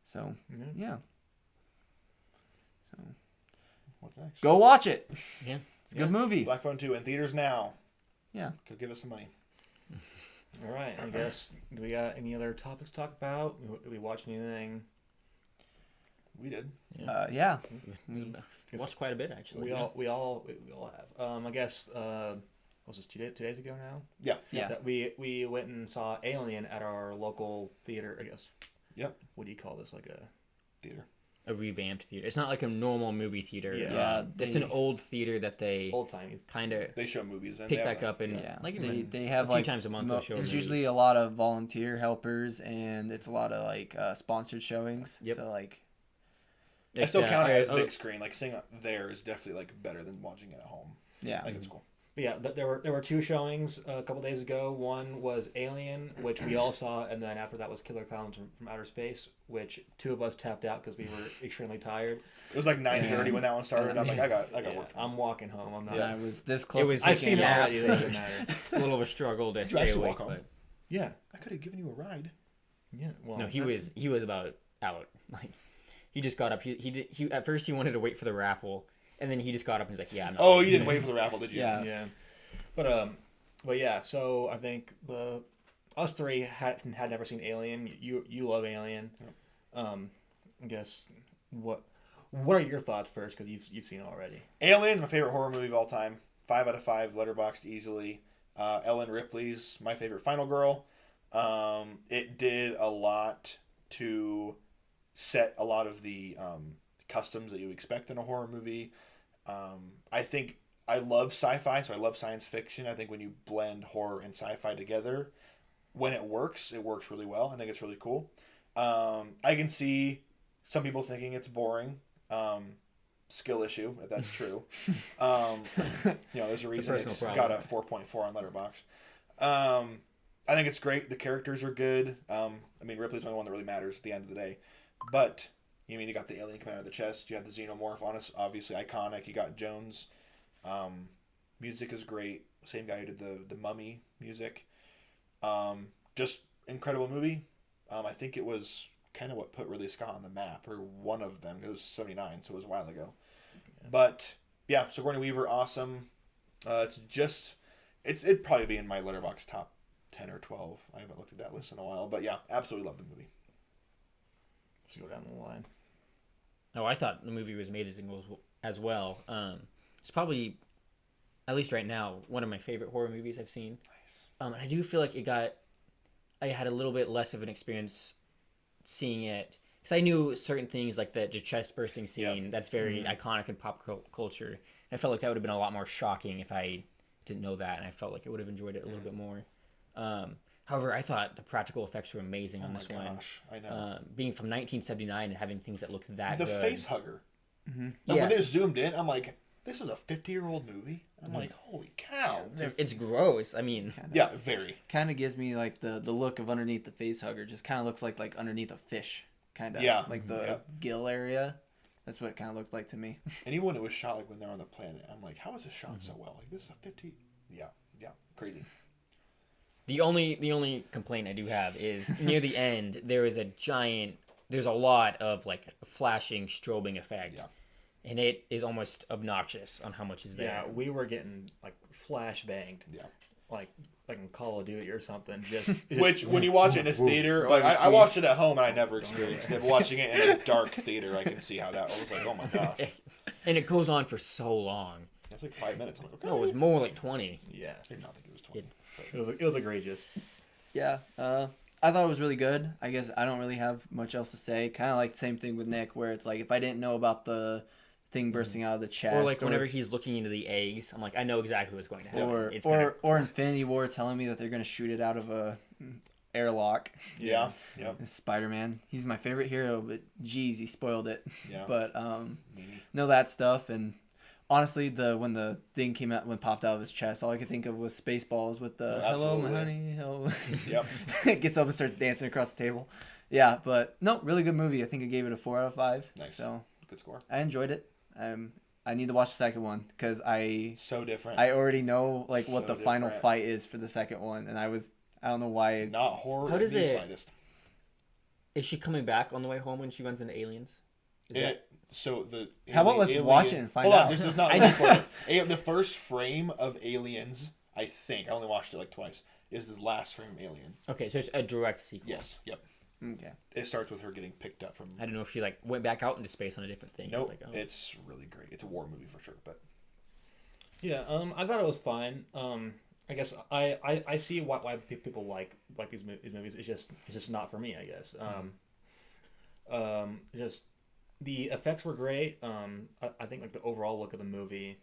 Speaker 1: So yeah. So
Speaker 3: What's next?
Speaker 1: go watch it.
Speaker 2: Yeah.
Speaker 1: It's a good movie.
Speaker 3: Black Phone 2 in theaters now.
Speaker 1: Yeah.
Speaker 3: Go give us some money.
Speaker 4: All right, I guess. Do we got any other topics to talk about? Do we watch anything?
Speaker 3: We did.
Speaker 1: Yeah.
Speaker 2: We watched quite a bit actually.
Speaker 4: We all have. I guess. was this 2 days ago now?
Speaker 3: Yeah.
Speaker 1: Yeah.
Speaker 4: That we went and saw Alien at our local theater, I guess.
Speaker 3: Yep.
Speaker 4: What do you call this? Like a
Speaker 3: Theater.
Speaker 2: A revamped theater. It's not like a normal movie theater.
Speaker 4: Yeah.
Speaker 1: Yeah,
Speaker 2: It's
Speaker 1: they-
Speaker 2: an old theater that they
Speaker 4: old timey.
Speaker 2: kind of
Speaker 3: They show movies and
Speaker 2: pick
Speaker 3: they have
Speaker 2: back up and
Speaker 1: Yeah,
Speaker 2: like
Speaker 1: they have
Speaker 2: a few
Speaker 1: like
Speaker 2: times a month they'll show
Speaker 1: it's
Speaker 2: movies.
Speaker 1: usually a lot of volunteer helpers and it's a lot of like sponsored showings.
Speaker 2: Yep.
Speaker 1: So like
Speaker 3: I still
Speaker 2: Like,
Speaker 3: count it as
Speaker 2: oh,
Speaker 3: big screen. Like seeing it there is definitely like better than watching it at home.
Speaker 1: yeah,
Speaker 3: Like it's cool.
Speaker 4: But yeah, there were two showings a couple days ago. One was Alien, which we all saw, and then after that was Killer Clowns from Outer Space, which two of us tapped out because we were extremely tired.
Speaker 3: It was like 9:30 when that one started. I'm like, I got
Speaker 4: Yeah,
Speaker 3: work.
Speaker 4: I'm walking home. I'm not.
Speaker 1: and I was this
Speaker 2: It
Speaker 1: close
Speaker 2: was.
Speaker 1: to
Speaker 4: I've
Speaker 1: taking
Speaker 4: seen
Speaker 1: a
Speaker 4: it
Speaker 1: nap.
Speaker 4: already. It doesn't matter.
Speaker 2: It's a little of a struggle to stay
Speaker 3: actually
Speaker 2: awake.
Speaker 3: walk home?
Speaker 2: But
Speaker 4: Yeah.
Speaker 3: I could have given you a ride.
Speaker 4: Yeah. Well,
Speaker 2: no, he was about out. Like he just got up. He at first he wanted to wait for the raffle, and then he just got up and he's like, "Yeah, I'm not."
Speaker 3: Oh, you didn't wait for the raffle, did you?
Speaker 1: Yeah.
Speaker 4: Yeah. But yeah. So I think us three had never seen Alien. You love Alien. I guess what are your thoughts first? Because you've seen it already.
Speaker 3: Alien, my favorite horror movie of all time. 5 out of 5, letterboxed easily. Ellen Ripley's my favorite final girl. It did a lot to set a lot of the customs that you expect in a horror movie. I think I love sci-fi, so I love science fiction. I think when you blend horror and sci-fi together, when it works really well. I think it's really cool. I can see some people thinking it's boring. Skill issue, if that's true. There's a reason
Speaker 2: personal
Speaker 3: it's
Speaker 2: problem.
Speaker 3: got a 4.4 on Letterboxd. I think it's great. The characters are good. Ripley's the only one that really matters at the end of the day. But you got the alien coming out of the chest. You have the xenomorph on us, obviously iconic. You got Jones. Music is great. Same guy who did the Mummy music. Just incredible movie. I think it was kind of what put Ridley Scott on the map, or one of them. It was 79, so it was a while ago. Yeah. But yeah, Sigourney Weaver, awesome. It'd probably be in my Letterboxd top 10 or 12. I haven't looked at that list in a while, but yeah, absolutely love the movie.
Speaker 4: Let's go down the line.
Speaker 2: Oh, I thought the movie was amazing as well. It's probably, at least right now, one of my favorite horror movies I've seen.
Speaker 3: Nice.
Speaker 2: I do feel like I had a little bit less of an experience seeing it because I knew certain things like the chest bursting scene that's very iconic in pop culture. And I felt like that would have been a lot more shocking if I didn't know that, and I felt like I would have enjoyed it a little bit more. However, I thought the practical effects were amazing on this one.
Speaker 3: Gosh, I know.
Speaker 2: Being from 1979 and having things that look that
Speaker 3: The
Speaker 2: good.
Speaker 3: face hugger. And
Speaker 2: Yeah.
Speaker 3: when it zoomed in, I'm like, this is a 50-year-old movie? I'm like, holy cow.
Speaker 2: It's gross. I mean,
Speaker 3: Yeah, very.
Speaker 1: Kind of gives me like the look of underneath the face hugger. Just kind of looks like underneath a fish, kind of.
Speaker 3: Yeah.
Speaker 1: Like the gill area. That's what it kind of looked like to me.
Speaker 3: And even when it was shot, like when they're on the planet, I'm like, how is this shot so well? Like, this is a 50. Yeah, crazy.
Speaker 2: the only complaint I do have is near the end there's a lot of like flashing strobing effect.
Speaker 3: Yeah.
Speaker 2: And it is almost obnoxious on how much is there.
Speaker 4: Yeah, we were getting like flash banged.
Speaker 3: Yeah.
Speaker 4: Like in Call of Duty or something.
Speaker 3: Which, when you watch it in a theater, like I watched it at home and I never experienced it. But watching it in a dark theater, I can see how that was like, oh my gosh.
Speaker 2: And it goes on for so long.
Speaker 3: That's like 5 minutes. I'm like, okay.
Speaker 2: No, it was more like 20.
Speaker 4: Yeah,
Speaker 3: I did not think it was 20.
Speaker 2: It-
Speaker 4: it was egregious.
Speaker 1: Yeah. I thought it was really good. I guess I don't really have much else to say. Kind of like the same thing with Nick, where it's like if I didn't know about the thing bursting out of the chest,
Speaker 2: Or like whenever he's looking into the eggs, I'm like, I know exactly what's going to happen. It's
Speaker 1: or Infinity War telling me that they're gonna shoot it out of a airlock.
Speaker 3: Yeah.
Speaker 1: Spider-Man, he's my favorite hero, but geez, he spoiled it.
Speaker 3: Yeah.
Speaker 1: But know that stuff, and honestly, when the thing came out, when it popped out of his chest, all I could think of was Spaceballs with the "Hello, my
Speaker 3: Absolutely.
Speaker 1: honey." Hello.
Speaker 3: Yep.
Speaker 1: Gets up and starts dancing across the table. Yeah, but no, really good movie. I think I gave it a 4 out of 5.
Speaker 3: Nice.
Speaker 1: So
Speaker 3: Good score.
Speaker 1: I enjoyed it. I need to watch the second one because
Speaker 3: So different.
Speaker 1: I already know like what
Speaker 3: So
Speaker 1: the final
Speaker 3: different.
Speaker 1: fight is for the second one, and I don't know why.
Speaker 3: Not horror
Speaker 2: How
Speaker 3: in
Speaker 2: does
Speaker 3: the
Speaker 2: it-
Speaker 3: slightest.
Speaker 2: Is she coming back on the way home when she runs into aliens? Is that...
Speaker 1: How about let's watch it and find out?
Speaker 3: There's not.
Speaker 2: I just-
Speaker 3: the first frame of Aliens. I think I only watched it like twice. Is the last frame of Alien?
Speaker 2: Okay, so it's a direct sequel.
Speaker 3: Yes. Yep.
Speaker 1: Okay.
Speaker 3: It starts with her getting picked up from.
Speaker 2: I don't know if she like went back out into space on a different thing.
Speaker 3: Nope.
Speaker 2: It's like, oh.
Speaker 3: It's really great. It's a war movie for sure. But
Speaker 4: Yeah, I thought it was fine. I guess I see why people like these movies. It's just not for me, I guess. Just the effects were great. I think like the overall look of the movie,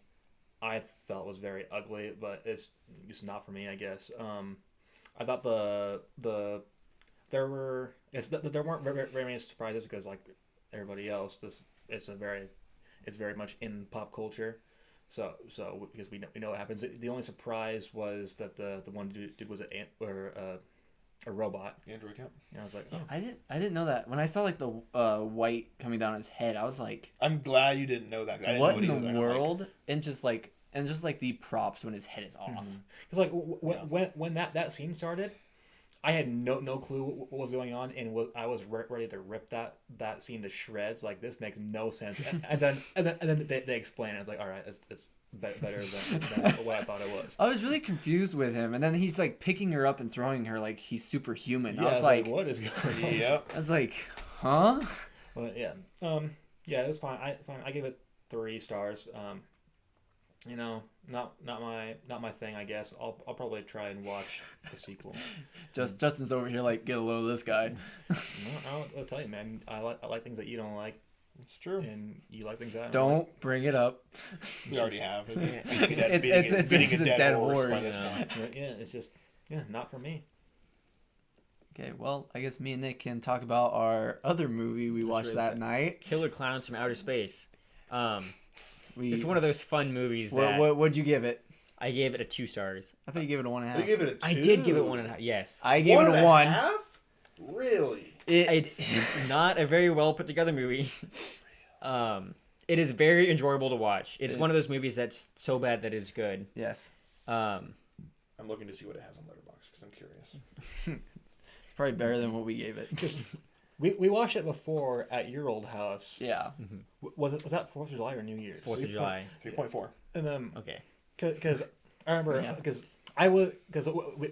Speaker 4: I felt was very ugly, but it's just not for me, I guess. I thought there weren't very many surprises because like everybody else, it's very much in pop culture. So because we know what happens. The only surprise was that the one dude was a robot.
Speaker 3: Android, yeah.
Speaker 4: And I was like, oh,
Speaker 1: I didn't know that. When I saw like the white coming down his head, I was like,
Speaker 3: I'm glad you didn't know that. I didn't
Speaker 1: what
Speaker 3: know
Speaker 1: in
Speaker 3: it either,
Speaker 1: the
Speaker 3: and I'm like,
Speaker 1: world? And just like the props when his head is off.
Speaker 4: because like when that scene started, I had no clue what was going on, and I was ready to rip that scene to shreds. Like this makes no sense, and then they explain it. I was like, all right, it's better than what I thought it was.
Speaker 1: I was really confused with him, and then he's like picking her up and throwing her like he's superhuman.
Speaker 4: Yeah,
Speaker 1: I was like,
Speaker 4: what is going on?
Speaker 3: Yep.
Speaker 1: I was like, huh?
Speaker 4: But yeah, yeah, it was fine. I gave it 3 stars. You know, not my thing. I guess I'll probably try and watch the sequel.
Speaker 1: Justin's over here like, get a load of this guy.
Speaker 4: I'll tell you, man. I like things that you don't like,
Speaker 3: It's true.
Speaker 4: and you like things that I don't like.
Speaker 1: Don't bring it up.
Speaker 3: We already have.
Speaker 1: It's a dead horse.
Speaker 3: by this
Speaker 4: Yeah,
Speaker 3: point.
Speaker 4: but yeah, it's just not for me.
Speaker 1: Okay, well, I guess me and Nick can talk about our other movie we watched
Speaker 2: really
Speaker 1: that
Speaker 2: sad.
Speaker 1: night.
Speaker 2: Killer Clowns from Outer Space.
Speaker 1: We,
Speaker 2: It's one of those fun movies that
Speaker 1: what'd you give it?
Speaker 2: I gave it a 2 stars.
Speaker 1: I thought you gave it a 1.5.
Speaker 3: You gave it a 2.
Speaker 2: I did give it 1.5. Yes,
Speaker 1: I gave it a 1.
Speaker 3: Half? Really?
Speaker 2: it's not a very well put together movie. It is very enjoyable to watch. It's one of those movies that's so bad that it's good.
Speaker 1: Yes.
Speaker 2: Um,
Speaker 3: I'm looking to see what it has on Letterboxd because I'm curious.
Speaker 1: It's probably better than what we gave it.
Speaker 4: We watched it before at your old house.
Speaker 1: Yeah.
Speaker 4: Was that 4th of July or New Year's?
Speaker 2: 4th of July.
Speaker 3: 3.4.
Speaker 4: And then
Speaker 2: Okay.
Speaker 4: because I remember
Speaker 1: Yeah.
Speaker 4: because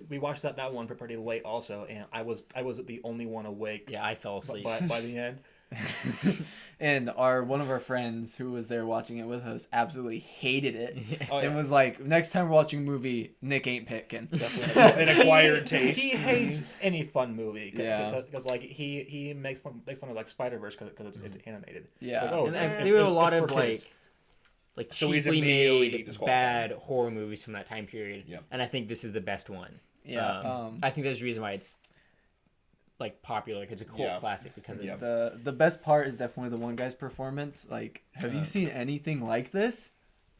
Speaker 4: we watched that one pretty late also, and I was the only one awake.
Speaker 2: Yeah, I fell asleep.
Speaker 4: By the end.
Speaker 1: And one of our friends who was there watching it with us absolutely hated it.
Speaker 4: Oh, yeah.
Speaker 1: And was like, next time we're watching a movie, Nick ain't picking.
Speaker 3: An acquired taste.
Speaker 4: He hates any fun movie.
Speaker 1: Yeah.
Speaker 4: Because like he makes fun of like Spider-Verse because it's animated.
Speaker 1: Yeah.
Speaker 4: Like, oh,
Speaker 2: And
Speaker 4: it's-
Speaker 2: there were a
Speaker 4: it's
Speaker 2: lot
Speaker 4: for
Speaker 2: of
Speaker 4: kids.
Speaker 2: like
Speaker 3: So he's
Speaker 2: cheaply
Speaker 3: immediately
Speaker 2: made
Speaker 3: disqualified.
Speaker 2: bad horror movies from that time period.
Speaker 3: Yep.
Speaker 2: And I think this is the best one.
Speaker 1: Yeah.
Speaker 2: I think there's a reason why it's like popular because it's a cult
Speaker 3: Yeah.
Speaker 2: classic because of
Speaker 3: Yep.
Speaker 1: The best part is definitely the one guy's performance. Like, have you seen anything like this?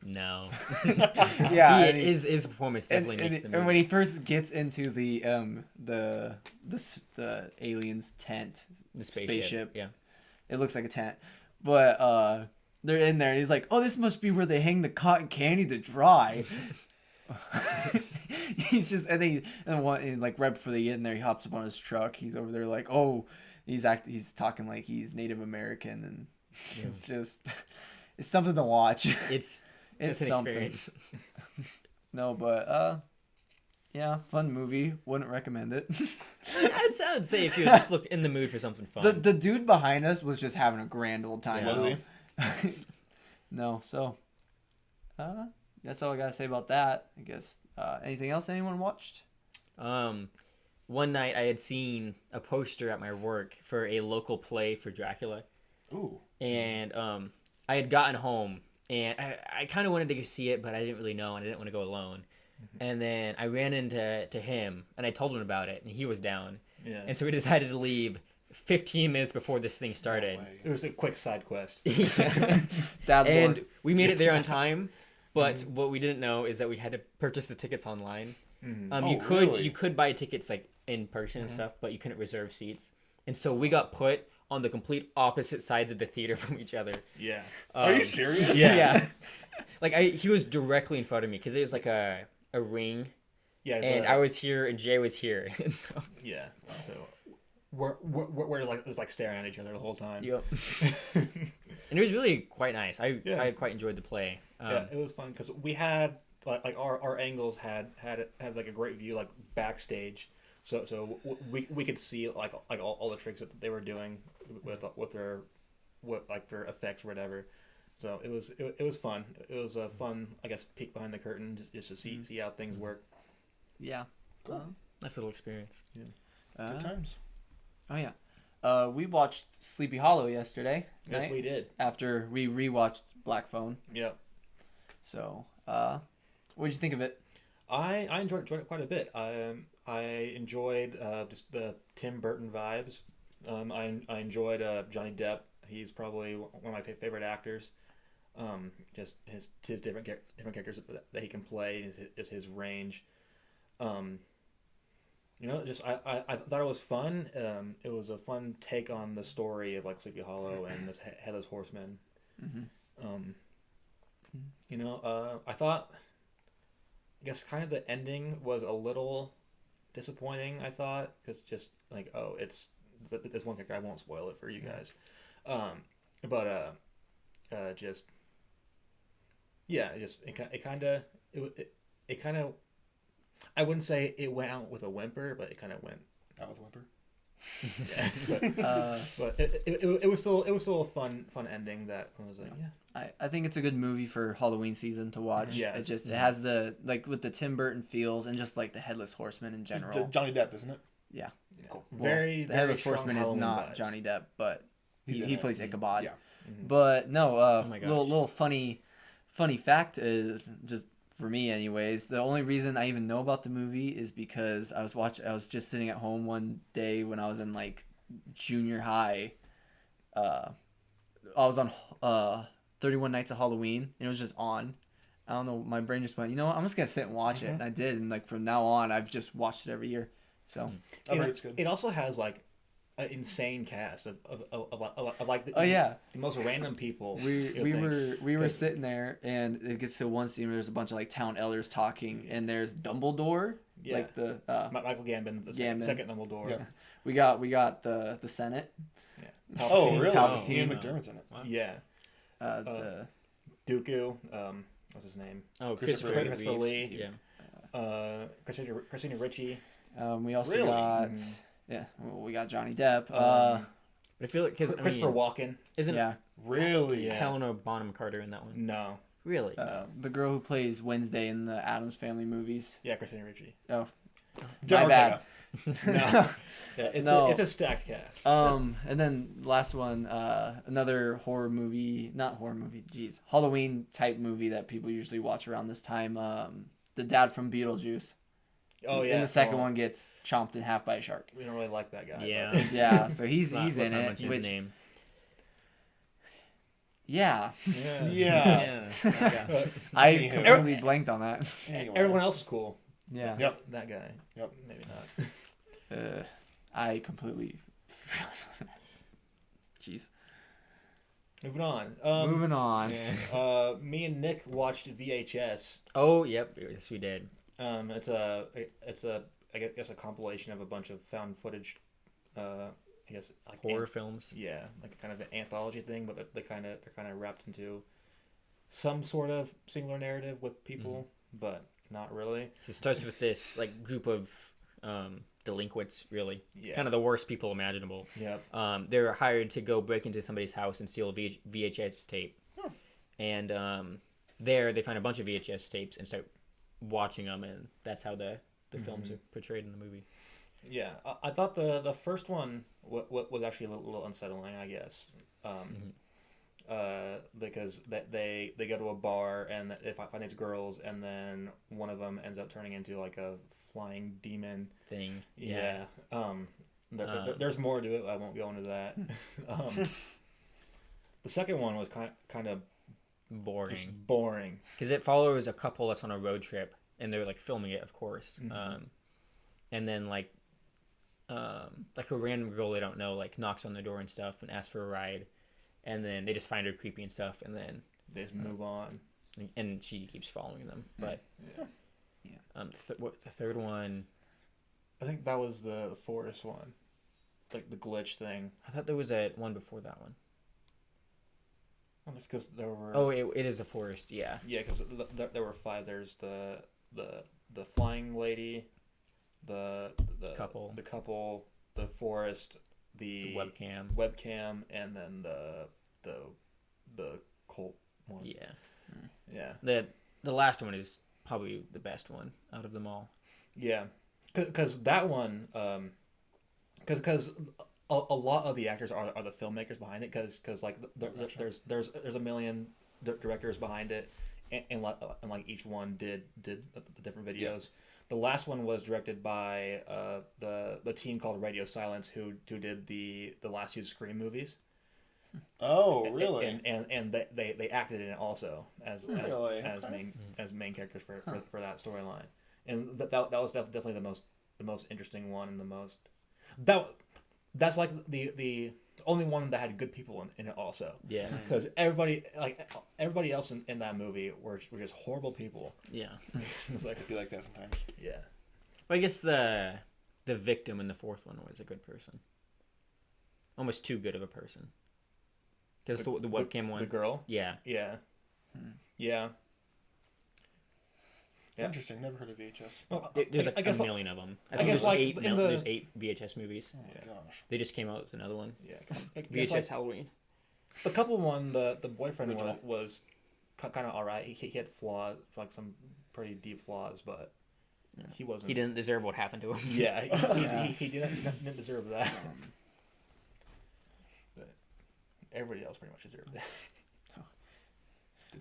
Speaker 2: no.
Speaker 1: Yeah.
Speaker 2: He,
Speaker 1: and he-
Speaker 2: his performance definitely makes the movie.
Speaker 1: and when he first gets into the aliens tent,
Speaker 2: the spaceship. Yeah.
Speaker 1: it looks like a tent, but they're in there and he's like, oh, this must be where they hang the cotton candy to dry. He's just and like right before they get in there, he hops up on his truck. He's over there like, oh, he's talking like he's Native American, and it's something to watch.
Speaker 2: It's
Speaker 1: It's
Speaker 2: an
Speaker 1: something.
Speaker 2: experience.
Speaker 1: No, but yeah, fun movie. Wouldn't recommend it.
Speaker 2: I'd say if you just look in the mood for something fun.
Speaker 1: the dude behind us was just having a grand old time.
Speaker 2: Yeah.
Speaker 3: Was
Speaker 1: though.
Speaker 3: he?
Speaker 1: No, so that's all I gotta say about that. I guess. Anything else anyone watched?
Speaker 2: One night I had seen a poster at my work for a local play for Dracula,
Speaker 3: Ooh.
Speaker 2: and I had gotten home and I kind of wanted to go see it, but I didn't really know and I didn't want to go alone. And then I ran into him and I told him about it and he was down.
Speaker 4: Yeah.
Speaker 2: And so we decided to leave 15 minutes before this thing started.
Speaker 3: No way.
Speaker 4: It was a quick side quest.
Speaker 1: Dad
Speaker 2: And
Speaker 1: board.
Speaker 2: we made it there on time, but what we didn't know is that we had to purchase the tickets online.
Speaker 3: Oh,
Speaker 2: You could
Speaker 3: really?
Speaker 2: you could buy tickets like in person and stuff, but you couldn't reserve seats. And so we got put on the complete opposite sides of the theater from each other.
Speaker 4: Yeah.
Speaker 3: Are you serious?
Speaker 2: Yeah. Like he was directly in front of me because it was like a ring,
Speaker 4: Yeah.
Speaker 2: and I was here and Jay was here, and so
Speaker 4: Yeah. So we're like staring at each other the whole time.
Speaker 2: yep. And it was really quite nice.
Speaker 4: Yeah.
Speaker 2: I quite enjoyed the play.
Speaker 4: Yeah, it was fun because we had like our angles had like a great view like backstage, so we could see like all the tricks that they were doing with their effects or whatever. So it was fun. It was a fun, I guess, peek behind the curtain just to see how things work.
Speaker 1: Yeah.
Speaker 3: Cool.
Speaker 2: Nice little experience.
Speaker 3: Good times.
Speaker 1: Oh yeah. We watched Sleepy Hollow yesterday.
Speaker 4: Yes,
Speaker 1: night,
Speaker 4: we did.
Speaker 1: after we rewatched Black Phone.
Speaker 4: Yep.
Speaker 1: So, what did you think of it?
Speaker 4: I enjoyed it quite a bit. I enjoyed just the Tim Burton vibes. I enjoyed Johnny Depp. He's probably one of my favorite actors. Just his different characters that he can play, is his range. Just I thought it was fun. It was a fun take on the story of like Sleepy Hollow and this Headless Horseman. I thought, I guess, kind of the ending was a little disappointing. I thought, because just like, it's this one character. I won't spoil it for you guys. Just yeah, it kind of I wouldn't say it went out with a whimper, but it kind of went
Speaker 3: Out with a whimper.
Speaker 4: yeah. But it was still a fun ending that I was like, yeah.
Speaker 1: I think it's a good movie for Halloween season to watch.
Speaker 4: Yeah.
Speaker 1: It has the like with the Tim Burton feels and just like the Headless Horseman in general.
Speaker 3: Johnny Depp, isn't it?
Speaker 1: Yeah.
Speaker 3: Cool.
Speaker 1: Well,
Speaker 4: Very
Speaker 1: the Headless
Speaker 4: strong
Speaker 1: Horseman is
Speaker 4: Halloween
Speaker 1: not
Speaker 4: vibes.
Speaker 1: Johnny Depp, but
Speaker 3: He's in
Speaker 1: he
Speaker 3: it.
Speaker 1: plays Ichabod.
Speaker 3: Yeah.
Speaker 1: But no,
Speaker 2: Oh my gosh.
Speaker 1: little funny fact is just for me anyways. The only reason I even know about the movie is because I was just sitting at home one day when I was in like junior high. I was on 31 Nights of Halloween and it was just on. I don't know, my brain just went, you know what, I'm just gonna sit and watch it, and I did, and like from now on I've just watched it every year. So
Speaker 3: I heard it's good.
Speaker 4: It also has like an insane cast of like
Speaker 1: oh yeah.
Speaker 4: the most random people.
Speaker 1: We were sitting there, and it gets to one scene where there's a bunch of like town elders talking, and there's Dumbledore,
Speaker 4: Yeah.
Speaker 1: like the
Speaker 4: Michael Gambon, the
Speaker 1: Gambon.
Speaker 4: second Dumbledore.
Speaker 3: Yeah.
Speaker 1: we got the Senate,
Speaker 4: Yeah.
Speaker 3: Oh,
Speaker 4: Palpatine.
Speaker 3: really?
Speaker 1: Palpatine.
Speaker 3: Ian McDermott's in it.
Speaker 4: Yeah.
Speaker 1: the
Speaker 4: Dooku. What's his name?
Speaker 2: Oh,
Speaker 3: Christopher
Speaker 4: Christopher Lee.
Speaker 2: Yeah.
Speaker 4: Christina Ricci.
Speaker 1: we also
Speaker 3: Really?
Speaker 1: got we got Johnny Depp.
Speaker 2: But I feel like because
Speaker 4: Christopher Walken.
Speaker 2: isn't
Speaker 1: Yeah,
Speaker 3: Really?
Speaker 4: Yeah.
Speaker 2: Helena Bonham Carter in that one?
Speaker 4: No.
Speaker 2: Really?
Speaker 1: the girl who plays Wednesday in the Addams Family movies.
Speaker 4: Yeah, Christina Ricci.
Speaker 1: Oh,
Speaker 3: John
Speaker 1: my bad.
Speaker 4: No. Yeah, it's a stacked cast.
Speaker 1: And then last one, another Halloween type movie that people usually watch around this time. The dad from Beetlejuice.
Speaker 4: Oh yeah.
Speaker 1: And the second
Speaker 4: well,
Speaker 1: one gets chomped in half by a shark.
Speaker 4: We don't really like that guy.
Speaker 2: Yeah.
Speaker 4: but-
Speaker 1: Yeah, so he's
Speaker 2: Let's
Speaker 1: in
Speaker 2: not
Speaker 1: it.
Speaker 2: mention his name.
Speaker 1: Yeah,
Speaker 4: Yeah.
Speaker 3: Yeah.
Speaker 2: Yeah.
Speaker 1: I
Speaker 3: Anywho.
Speaker 1: completely blanked on that.
Speaker 3: Anyway.
Speaker 4: Everyone else is cool.
Speaker 1: Yeah,
Speaker 3: Yep.
Speaker 4: That guy.
Speaker 3: Yep.
Speaker 4: Maybe not.
Speaker 1: I completely. Jeez.
Speaker 4: Moving on.
Speaker 1: Moving on.
Speaker 4: Me and Nick watched VHS.
Speaker 2: Oh, yep. Yes, we did.
Speaker 4: It's a I guess a compilation of a bunch of found footage. I guess like
Speaker 2: Horror films.
Speaker 4: yeah, like kind of an anthology thing, but they're kind of wrapped into some sort of singular narrative with people, but not really.
Speaker 2: It starts with this like group of delinquents, really.
Speaker 4: Yeah.
Speaker 2: Kind of the worst people imaginable.
Speaker 4: Yep.
Speaker 2: They're hired to go break into somebody's house and steal a VHS tape. And there they find a bunch of VHS tapes and start watching them, and that's how the films are portrayed in the movie.
Speaker 4: Yeah, I thought the first one was actually a little unsettling, I guess, because they go to a bar and they find these girls, and then one of them ends up turning into like a flying demon
Speaker 2: Thing.
Speaker 4: Yeah. There's more to it. I won't go into that. The second one was kind of
Speaker 2: Boring.
Speaker 4: just boring.
Speaker 2: Because it follows a couple that's on a road trip, and they're like filming it, of course. And then like a random girl they don't know like knocks on the door and stuff and asks for a ride, and then they just find her creepy and stuff, and then
Speaker 4: They just move on.
Speaker 2: and she keeps following them. But
Speaker 1: Yeah.
Speaker 2: the third one,
Speaker 4: I think that was the forest one, like the glitch thing.
Speaker 2: I thought there was a one before that one.
Speaker 4: Well, that's because there were.
Speaker 2: Oh, it is a forest. Yeah.
Speaker 4: Yeah, because there were 5. There's the flying lady, the
Speaker 2: Couple.
Speaker 4: the couple, the forest, the
Speaker 2: Webcam.
Speaker 4: webcam, and then the cult one.
Speaker 2: Yeah.
Speaker 4: Yeah.
Speaker 2: The last one is probably the best one out of them all.
Speaker 4: Yeah, because that one, because a lot of the actors are the filmmakers behind it. Because like there's a million directors behind it, and like each one did the different videos. The last one was directed by the team called Radio Silence, who did the last two Scream movies.
Speaker 3: Oh, really?
Speaker 4: And they acted in it also as
Speaker 3: Really?
Speaker 4: as main characters for that storyline, and that was definitely the most interesting one, and that's like the only one that had good people in it also.
Speaker 2: Yeah.
Speaker 4: Because everybody else in that movie were just horrible people.
Speaker 2: Yeah.
Speaker 3: It's like, it'd be like that sometimes.
Speaker 4: Yeah.
Speaker 2: But I guess the victim in the fourth one was a good person. Almost too good of a person. Because the webcam one.
Speaker 4: The girl.
Speaker 2: Yeah.
Speaker 4: Yeah. Yeah. Yeah.
Speaker 3: Interesting. Never heard of VHS.
Speaker 4: Well,
Speaker 2: There's
Speaker 4: I guess
Speaker 2: a million of them. I
Speaker 4: I
Speaker 2: think
Speaker 4: guess,
Speaker 2: there's
Speaker 4: like,
Speaker 2: eight.
Speaker 4: in
Speaker 2: There's 8 VHS movies.
Speaker 3: Oh my gosh.
Speaker 2: They just came out with another one.
Speaker 4: Yeah. 'Cause I
Speaker 2: VHS
Speaker 4: guess, like,
Speaker 2: Halloween.
Speaker 4: the couple one, the boyfriend one
Speaker 3: Original.
Speaker 4: was kind of alright. He had flaws, like some pretty deep flaws, but he wasn't.
Speaker 2: He didn't deserve what happened to him.
Speaker 4: Yeah, he didn't deserve that. But everybody else pretty much deserved that.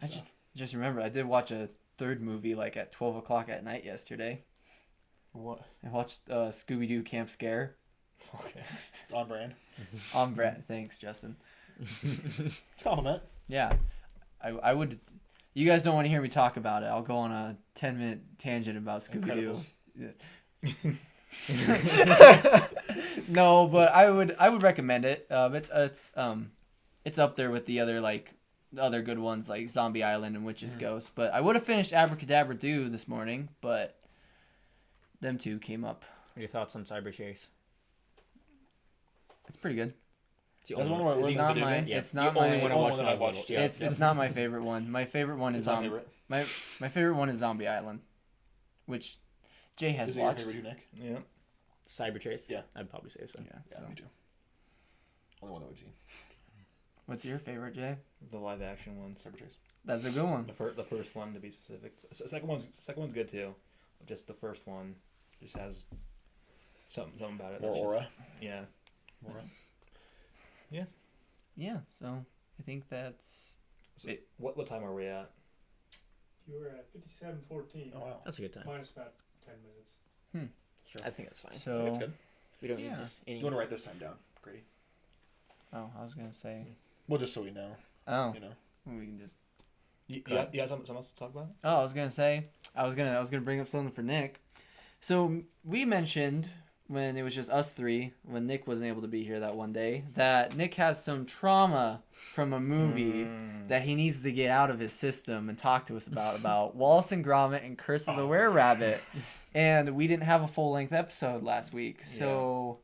Speaker 1: I just remember I did watch a third movie like at 12 o'clock at night yesterday.
Speaker 4: What?
Speaker 1: I watched Scooby-Doo Camp Scare.
Speaker 4: Okay.
Speaker 3: On brand.
Speaker 1: On Brett. Thanks, Justin.
Speaker 3: It's a compliment.
Speaker 1: Yeah. I would... You guys don't want to hear me talk about it. I'll go on a 10-minute tangent about Scooby-Doo. No, but I would recommend it. It's up there with the other good ones like Zombie Island and Witch's Ghost. But I would have finished Abracadabra Do this morning, but them two came up.
Speaker 2: What are your thoughts on Cyber Chase?
Speaker 1: It's pretty good.
Speaker 2: It's the
Speaker 3: That's
Speaker 2: only
Speaker 3: one where
Speaker 2: one.
Speaker 3: we're
Speaker 1: It's
Speaker 3: in the
Speaker 1: not
Speaker 3: video
Speaker 1: my.
Speaker 3: game?
Speaker 2: Yeah,
Speaker 1: It's not
Speaker 2: the only
Speaker 1: my.
Speaker 2: one I
Speaker 3: Oh,
Speaker 2: watched
Speaker 3: that
Speaker 2: when I
Speaker 3: I've
Speaker 2: was
Speaker 3: watched,
Speaker 2: little.
Speaker 3: yeah.
Speaker 1: It's not my favorite one. My favorite one is
Speaker 3: It's my favorite.
Speaker 1: my favorite one is Zombie Island, which Jay has
Speaker 3: Is it your
Speaker 1: watched.
Speaker 3: favorite, Nick?
Speaker 4: Yeah.
Speaker 2: Cyber Chase?
Speaker 3: Yeah.
Speaker 2: I'd probably say so.
Speaker 1: Yeah.
Speaker 3: Yeah,
Speaker 1: So.
Speaker 3: me too. Only one that we've seen.
Speaker 1: What's your favorite, Jay?
Speaker 4: The live action ones.
Speaker 3: Cyber Chase.
Speaker 1: That's a good one.
Speaker 4: The first one to be specific. Second one's good too. Just the first one just has something about it.
Speaker 3: More
Speaker 4: that's just-
Speaker 3: aura.
Speaker 4: Yeah.
Speaker 3: Aura.
Speaker 1: Yeah. So I think that's.
Speaker 4: So what time are we at?
Speaker 5: You were at 57:14.
Speaker 3: Oh, wow.
Speaker 2: That's a good time.
Speaker 5: Minus about 10 minutes.
Speaker 3: Sure.
Speaker 2: I think that's fine.
Speaker 1: So.
Speaker 3: That's good.
Speaker 2: We don't
Speaker 1: Yeah.
Speaker 2: need any.
Speaker 3: You want to write this time down, Grady?
Speaker 1: Oh, I was gonna say.
Speaker 3: Well, just so we know.
Speaker 1: Oh,
Speaker 3: You know.
Speaker 1: we can just.
Speaker 4: You have something else to talk about?
Speaker 1: Oh, I was gonna say. I was gonna bring up something for Nick. So we mentioned when it was just us three, when Nick wasn't able to be here that one day, that Nick has some trauma from a movie that he needs to get out of his system and talk to us about Wallace and Gromit and Curse of the Were-Rabbit. And we didn't have a full-length episode last week, so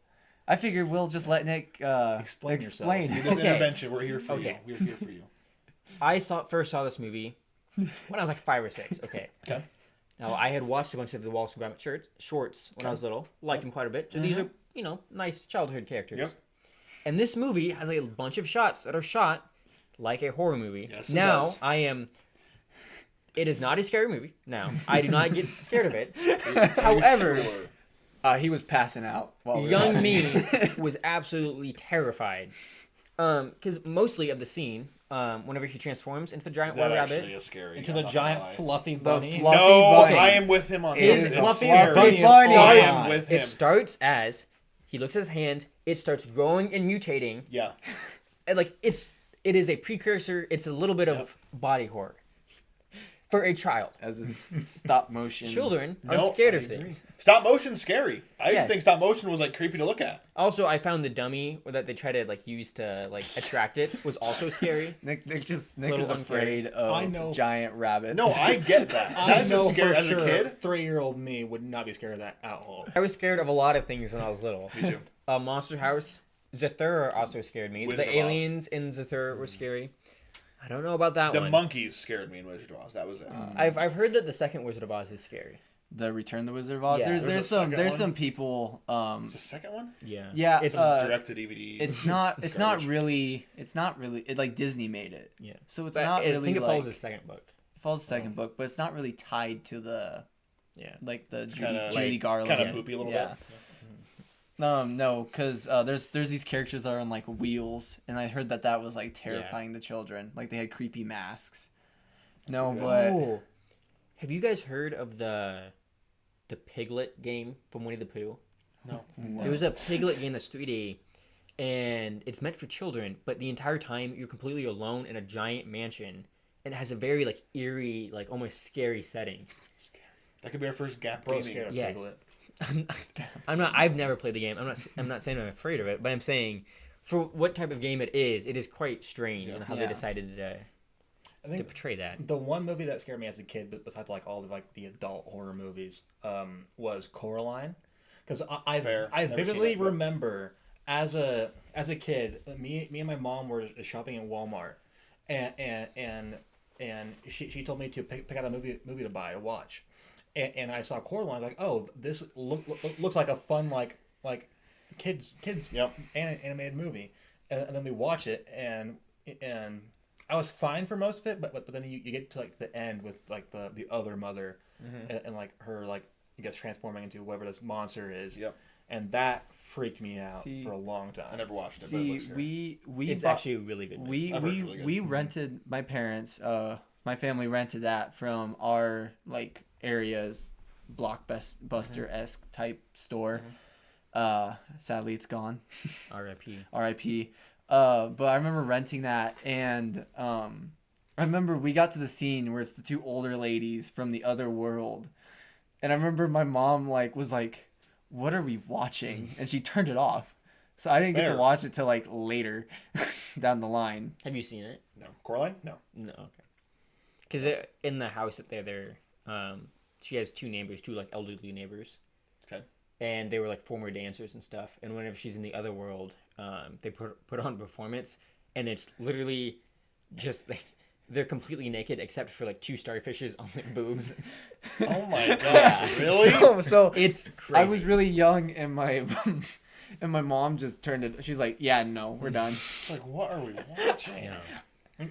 Speaker 1: I figured we'll just let Nick
Speaker 4: Explain
Speaker 1: explain.
Speaker 3: This
Speaker 2: Okay.
Speaker 3: intervention, we're here for
Speaker 2: Okay.
Speaker 3: you. We're here for you.
Speaker 2: I first saw this movie when I was like 5 or 6. Okay.
Speaker 3: Okay.
Speaker 2: Now I had watched a bunch of the Wallace and Gromit shorts when I was little. Liked them quite a bit. So these are nice childhood characters.
Speaker 3: Yep.
Speaker 2: And this movie has a bunch of shots that are shot like a horror movie.
Speaker 3: Yes, it
Speaker 2: now
Speaker 3: does.
Speaker 2: It is not a scary movie. Now I do not get scared of it. However,
Speaker 3: Sure.
Speaker 1: He was passing out while we were
Speaker 2: young
Speaker 1: watching.
Speaker 2: me was absolutely terrified. Because mostly of the scene, whenever he transforms into the giant
Speaker 3: That
Speaker 2: white
Speaker 3: actually
Speaker 2: rabbit,
Speaker 3: is scary.
Speaker 4: Into
Speaker 3: I'm
Speaker 4: the
Speaker 3: not
Speaker 4: giant
Speaker 3: gonna lie.
Speaker 4: fluffy
Speaker 1: The
Speaker 4: bunny.
Speaker 1: fluffy
Speaker 3: No,
Speaker 1: bunny.
Speaker 3: I am with him on
Speaker 2: His
Speaker 3: this.
Speaker 2: fluffy
Speaker 3: It's scary.
Speaker 2: bunny.
Speaker 3: I
Speaker 2: It's-
Speaker 3: am with him.
Speaker 2: it starts as he looks at his hand, it starts growing and mutating,
Speaker 3: Yeah.
Speaker 2: and like it is a precursor. It's a little bit of body horror for a child.
Speaker 1: As in stop motion.
Speaker 2: Children are
Speaker 3: No,
Speaker 2: scared
Speaker 3: I
Speaker 2: of
Speaker 3: agree.
Speaker 2: things.
Speaker 3: Stop motion's scary. I used
Speaker 1: Yes.
Speaker 3: to think stop motion was like creepy to look at.
Speaker 2: Also, I found the dummy that they try to like use to like attract it was also scary.
Speaker 1: Nick is
Speaker 2: Little
Speaker 1: afraid of
Speaker 4: I know.
Speaker 1: giant rabbits.
Speaker 3: No, I get that.
Speaker 4: I
Speaker 3: That's
Speaker 4: know
Speaker 3: just scary
Speaker 4: for
Speaker 3: as
Speaker 4: sure.
Speaker 3: a kid.
Speaker 4: 3-year-old me would not be scared of that at all.
Speaker 2: I was scared of a lot of things when I was little.
Speaker 3: Me too.
Speaker 2: Monster House, Zathura also scared me.
Speaker 3: Wizard
Speaker 2: The
Speaker 3: of Oz.
Speaker 2: aliens in Zathura were scary. I don't know about that
Speaker 3: The
Speaker 2: one.
Speaker 3: monkeys scared me in Wizard of Oz. That was it.
Speaker 2: I've heard that the second Wizard of Oz is scary.
Speaker 1: the Return of the Wizard of Oz.
Speaker 2: Yeah.
Speaker 1: There's
Speaker 3: There's a
Speaker 1: some
Speaker 3: second
Speaker 1: there's
Speaker 3: one?
Speaker 1: some people.
Speaker 3: It's the second one.
Speaker 2: Yeah.
Speaker 1: Yeah,
Speaker 2: It's
Speaker 3: Direct to DVD.
Speaker 1: it's not
Speaker 3: Garbage.
Speaker 1: really it, like Disney made it.
Speaker 2: yeah.
Speaker 1: So it's
Speaker 2: But
Speaker 1: not
Speaker 2: I
Speaker 1: really
Speaker 2: think it
Speaker 1: like
Speaker 2: follows the second book.
Speaker 1: it follows the second book, but it's not really tied to the
Speaker 2: Yeah.
Speaker 1: like the
Speaker 3: kinda,
Speaker 1: Judy
Speaker 3: like,
Speaker 1: Garland.
Speaker 3: kinda poopy a little bit.
Speaker 1: No, because there's these characters that are on like wheels, and I heard that was like terrifying to children. Like they had creepy masks. No, but
Speaker 2: Oh. Have you guys heard of the Piglet game from Winnie the Pooh?
Speaker 3: No.
Speaker 2: There was a Piglet game that's 3D, and it's meant for children, but the entire time you're completely alone in a giant mansion, and it has a very like eerie, like almost scary setting.
Speaker 3: That could be our first gap
Speaker 4: Bro,
Speaker 3: gaming.
Speaker 4: scared of
Speaker 2: Yes.
Speaker 4: Piglet.
Speaker 2: I'm not. I've never played the game. I'm not saying I'm afraid of it, but I'm saying for what type of game it is quite strange in how they
Speaker 1: Yeah.
Speaker 2: decided
Speaker 4: I
Speaker 2: to
Speaker 4: think
Speaker 2: portray that.
Speaker 4: the one movie that scared me as a kid, but besides like all the like the adult horror movies, was Coraline, because I
Speaker 3: Fair.
Speaker 4: I
Speaker 3: Never seen
Speaker 4: vividly
Speaker 3: it, but-
Speaker 4: remember as a kid, me and my mom were shopping in Walmart, and she told me to pick out a movie to buy or watch, and I saw Coraline, like, oh, this looks like a fun like kids
Speaker 3: Yep.
Speaker 4: animated movie, and then we watch it, and I was fine for most of it, but then you get to like the end with like the other mother, and like her like gets transforming into whoever this monster is.
Speaker 3: Yep.
Speaker 4: And that freaked me out
Speaker 1: See,
Speaker 4: for a long time.
Speaker 3: I never watched it. but it
Speaker 1: see,
Speaker 3: looks scary.
Speaker 1: we
Speaker 2: It's
Speaker 1: bought-
Speaker 2: actually a really good. Movie.
Speaker 3: I've heard it's really good.
Speaker 1: we rented my parents my family rented that from our like area's blockbuster-esque type store. Sadly it's gone.
Speaker 2: R.I.P.
Speaker 1: RIP. But I remember renting that, and I remember we got to the scene where it's the two older ladies from the other world, and I remember my mom like was like, "What are we watching?" And she turned it off, so I didn't get to
Speaker 3: Fair.
Speaker 1: watch it till like later down the line.
Speaker 2: Have you seen it?
Speaker 3: No. Coraline? No.
Speaker 2: No. Okay. Because in the house that they're she has two neighbors, two like elderly neighbors.
Speaker 3: Okay.
Speaker 2: And they were like former dancers and stuff. And whenever she's in the other world, they put on a performance, and it's literally just like they're completely naked except for like two starfishes on their boobs.
Speaker 3: Oh my gosh. Really?
Speaker 1: So
Speaker 2: It's crazy.
Speaker 1: I was really young, and my and my mom just turned it. She's like, "Yeah, no, we're done."
Speaker 3: Like, what are we watching?
Speaker 2: Yeah.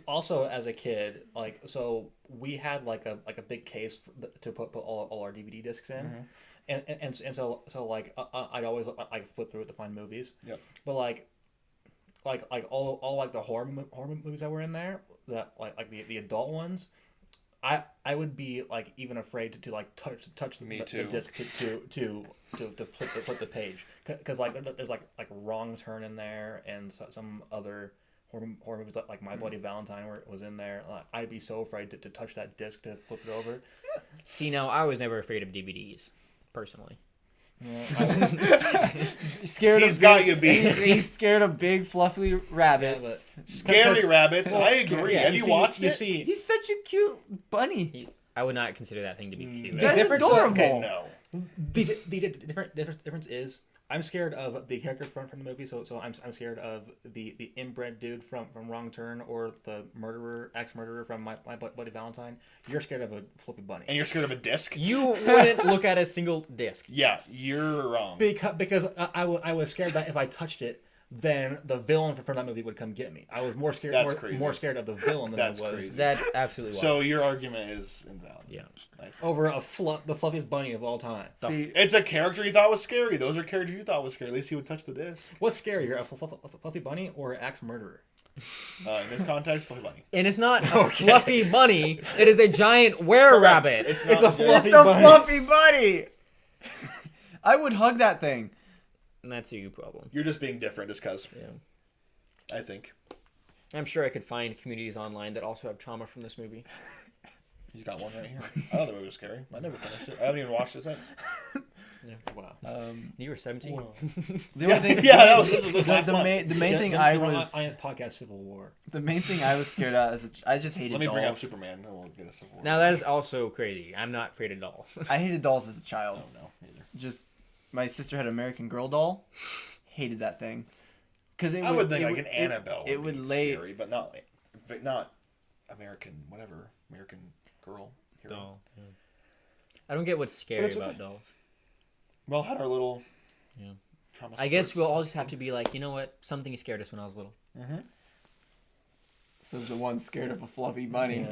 Speaker 4: Also, as a kid, like, so we had like a big case to put all our DVD discs in, and so like I'd always like flip through it to find movies.
Speaker 3: Yep.
Speaker 4: But like all like the horror movies that were in there, that like the adult ones, I would be like even afraid to like touch
Speaker 3: Me
Speaker 4: the
Speaker 3: too.
Speaker 4: disc to flip the page, because like there's like Wrong Turn in there, and some other horror movies like My Bloody Valentine where it was in there. Like, I'd be so afraid to touch that disc to flip it over.
Speaker 2: See, now I was never afraid of DVDs, personally.
Speaker 1: Scared
Speaker 3: He's
Speaker 1: of
Speaker 3: got
Speaker 1: big,
Speaker 3: you beat.
Speaker 1: He's scared of big fluffy rabbits.
Speaker 3: Scary
Speaker 4: Because-
Speaker 3: rabbits. I agree.
Speaker 2: yeah,
Speaker 3: Have you watched
Speaker 4: you
Speaker 3: it?
Speaker 4: see
Speaker 1: He's such a cute bunny.
Speaker 2: I would not consider that thing to be cute.
Speaker 1: That's
Speaker 4: difference-
Speaker 1: adorable.
Speaker 3: Okay, no.
Speaker 4: the difference is I'm scared of the character from the movie, so I'm scared of the inbred dude from Wrong Turn, or the ex-murderer from My Bloody Valentine. You're scared of a fluffy bunny.
Speaker 3: And you're scared of a disc?
Speaker 2: You wouldn't look at a single disc.
Speaker 3: Yeah, you're wrong.
Speaker 4: Because I was scared that if I touched it, then the villain from that movie would come get me. I was more scared
Speaker 3: That's crazy.
Speaker 4: more scared of the villain than
Speaker 3: That's
Speaker 4: I was
Speaker 3: crazy.
Speaker 2: That's absolutely wild.
Speaker 3: So your argument is invalid.
Speaker 2: Yeah.
Speaker 3: Nice.
Speaker 4: over the fluffiest bunny of all time.
Speaker 1: See,
Speaker 3: It's a character you thought was scary. Those are characters you thought was scary. At least he would touch the disc.
Speaker 4: What's scarier, a fluffy bunny or an axe murderer?
Speaker 3: In this context, Fluffy Bunny.
Speaker 2: And it's not a fluffy bunny. It is a giant were-rabbit.
Speaker 3: It's
Speaker 4: It's
Speaker 3: not
Speaker 4: a
Speaker 3: good.
Speaker 4: fluffy
Speaker 1: it's a
Speaker 4: bunny.
Speaker 1: fluffy bunny. I would hug that thing.
Speaker 2: And that's a you problem.
Speaker 3: You're just being different just because,
Speaker 2: Yeah.
Speaker 3: I think.
Speaker 2: I'm sure I could find communities online that also have trauma from this movie.
Speaker 3: He's got one right here. I thought the movie was scary. I never finished it. I haven't even watched it since.
Speaker 4: Wow.
Speaker 2: You were 17.
Speaker 1: The only thing,
Speaker 3: Yeah, that was this last
Speaker 1: the
Speaker 3: month.
Speaker 1: main thing
Speaker 4: Just
Speaker 1: I
Speaker 4: give our
Speaker 1: was
Speaker 4: I podcast Civil War.
Speaker 1: the main thing I was scared of is I just hated
Speaker 3: Let me
Speaker 1: dolls.
Speaker 3: bring up Superman, and we'll get a Civil War.
Speaker 2: Now that is also crazy. I'm not afraid of dolls.
Speaker 1: I hated dolls as a child.
Speaker 3: Oh, no, neither.
Speaker 1: Just my sister had an American Girl doll. Hated that thing. Because
Speaker 3: I would think like an Annabelle.
Speaker 1: It would
Speaker 3: be
Speaker 1: lay.
Speaker 3: scary, but not American, whatever. American Girl. Hero.
Speaker 2: I don't get what's scary
Speaker 3: it's
Speaker 2: about
Speaker 3: okay.
Speaker 2: dolls.
Speaker 3: We all had our little.
Speaker 2: Yeah.
Speaker 3: Trauma
Speaker 2: I guess
Speaker 3: spurts.
Speaker 2: we'll all just have to be like, you know what? Something scared us when I was little.
Speaker 1: Says the one scared of a fluffy bunny.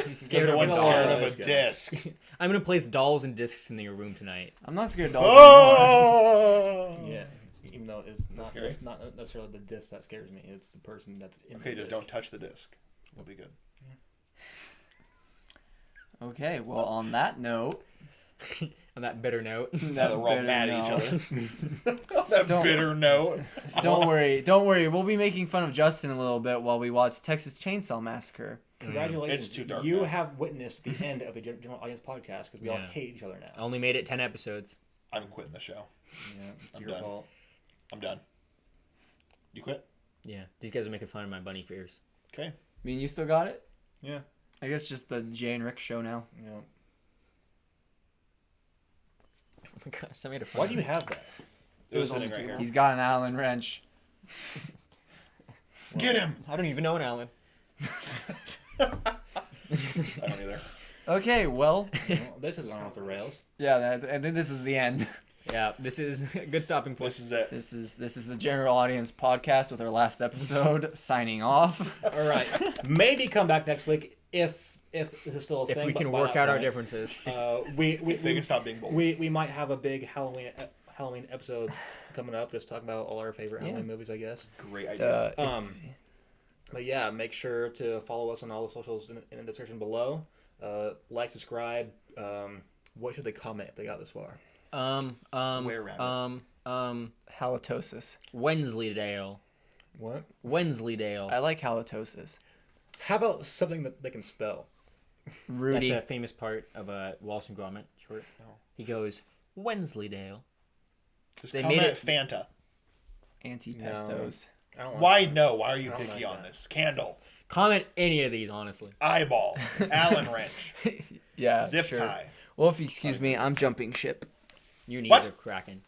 Speaker 2: He's
Speaker 3: Scared
Speaker 2: scared
Speaker 3: of
Speaker 2: of
Speaker 3: one
Speaker 2: a
Speaker 3: scared
Speaker 2: doll.
Speaker 3: of a
Speaker 4: This guy.
Speaker 3: disc.
Speaker 2: I'm gonna place dolls and discs in your room tonight.
Speaker 1: I'm not scared of dolls anymore.
Speaker 3: Oh.
Speaker 4: Yeah, even though
Speaker 3: scary?
Speaker 4: it's not necessarily the disc that scares me. It's the person that's in
Speaker 3: Okay,
Speaker 4: the
Speaker 3: just
Speaker 4: disc.
Speaker 3: don't touch the disc. We'll be good.
Speaker 1: Okay, well, on that note,
Speaker 2: On that bitter note.
Speaker 3: Now that we're all
Speaker 1: bitter
Speaker 3: mad at each
Speaker 1: note.
Speaker 3: other. On that
Speaker 1: Don't-
Speaker 3: bitter note.
Speaker 1: Don't worry. We'll be making fun of Justin a little bit while we watch Texas Chainsaw Massacre.
Speaker 4: Congratulations!
Speaker 3: It's too dark
Speaker 4: You
Speaker 3: now.
Speaker 4: have witnessed the end of the general audience podcast because we all
Speaker 2: Yeah.
Speaker 4: hate each other now.
Speaker 2: I only made it 10 episodes.
Speaker 3: I'm quitting the show.
Speaker 4: Yeah, it's
Speaker 3: I'm
Speaker 4: your
Speaker 3: done.
Speaker 4: fault.
Speaker 3: I'm done. You quit?
Speaker 2: Yeah. These guys are making fun of my bunny fears.
Speaker 3: Okay.
Speaker 1: I mean, you still got it?
Speaker 4: Yeah,
Speaker 1: I guess just the Jay and Rick show now.
Speaker 4: yeah.
Speaker 2: Oh my gosh, that made it fun.
Speaker 4: Why do you have that?
Speaker 3: It was
Speaker 4: was
Speaker 3: sitting
Speaker 4: only
Speaker 3: right
Speaker 4: two.
Speaker 3: here.
Speaker 1: He's got an Allen wrench.
Speaker 3: Get him!
Speaker 2: I don't even know an Alan.
Speaker 3: I don't either.
Speaker 1: Okay, well,
Speaker 4: Well, this is on off the rails.
Speaker 1: yeah, and then this is the end.
Speaker 2: Yeah, this is a good stopping point.
Speaker 3: This is it.
Speaker 1: This is the general audience podcast with our last episode. Signing off.
Speaker 4: All right, maybe come back next week if this is still a thing.
Speaker 2: If we
Speaker 4: but
Speaker 2: can
Speaker 4: by
Speaker 2: work
Speaker 4: that
Speaker 2: out our
Speaker 4: point,
Speaker 2: differences.
Speaker 4: we
Speaker 3: If they can stop being bold.
Speaker 4: we might have a big Halloween episode coming up, just talking about all our favorite Halloween movies, I guess.
Speaker 3: Great idea.
Speaker 4: But yeah, make sure to follow us on all the socials in the description below. Like, subscribe. What should they comment if they got this far?
Speaker 3: Way around
Speaker 1: Halitosis.
Speaker 2: Wensleydale.
Speaker 4: What?
Speaker 2: Wensleydale.
Speaker 1: I like halitosis.
Speaker 4: How about something that they can spell?
Speaker 1: Rudy.
Speaker 2: That's a famous part of Wallace and Gromit short. He goes, Wensleydale.
Speaker 3: Just
Speaker 2: they
Speaker 3: comment
Speaker 2: made it-
Speaker 3: Fanta.
Speaker 1: Anti-pestos.
Speaker 4: I don't like
Speaker 3: Why no? Why are you
Speaker 4: I don't
Speaker 3: picky
Speaker 4: like
Speaker 3: on
Speaker 4: that.
Speaker 3: this? Candle.
Speaker 2: Comment any of these, honestly.
Speaker 3: Eyeball. Allen wrench.
Speaker 1: Yeah,
Speaker 3: Zip
Speaker 1: sure.
Speaker 3: tie.
Speaker 1: Well, if you excuse me, I'm jumping ship.
Speaker 2: Your knees
Speaker 3: What?
Speaker 2: are cracking.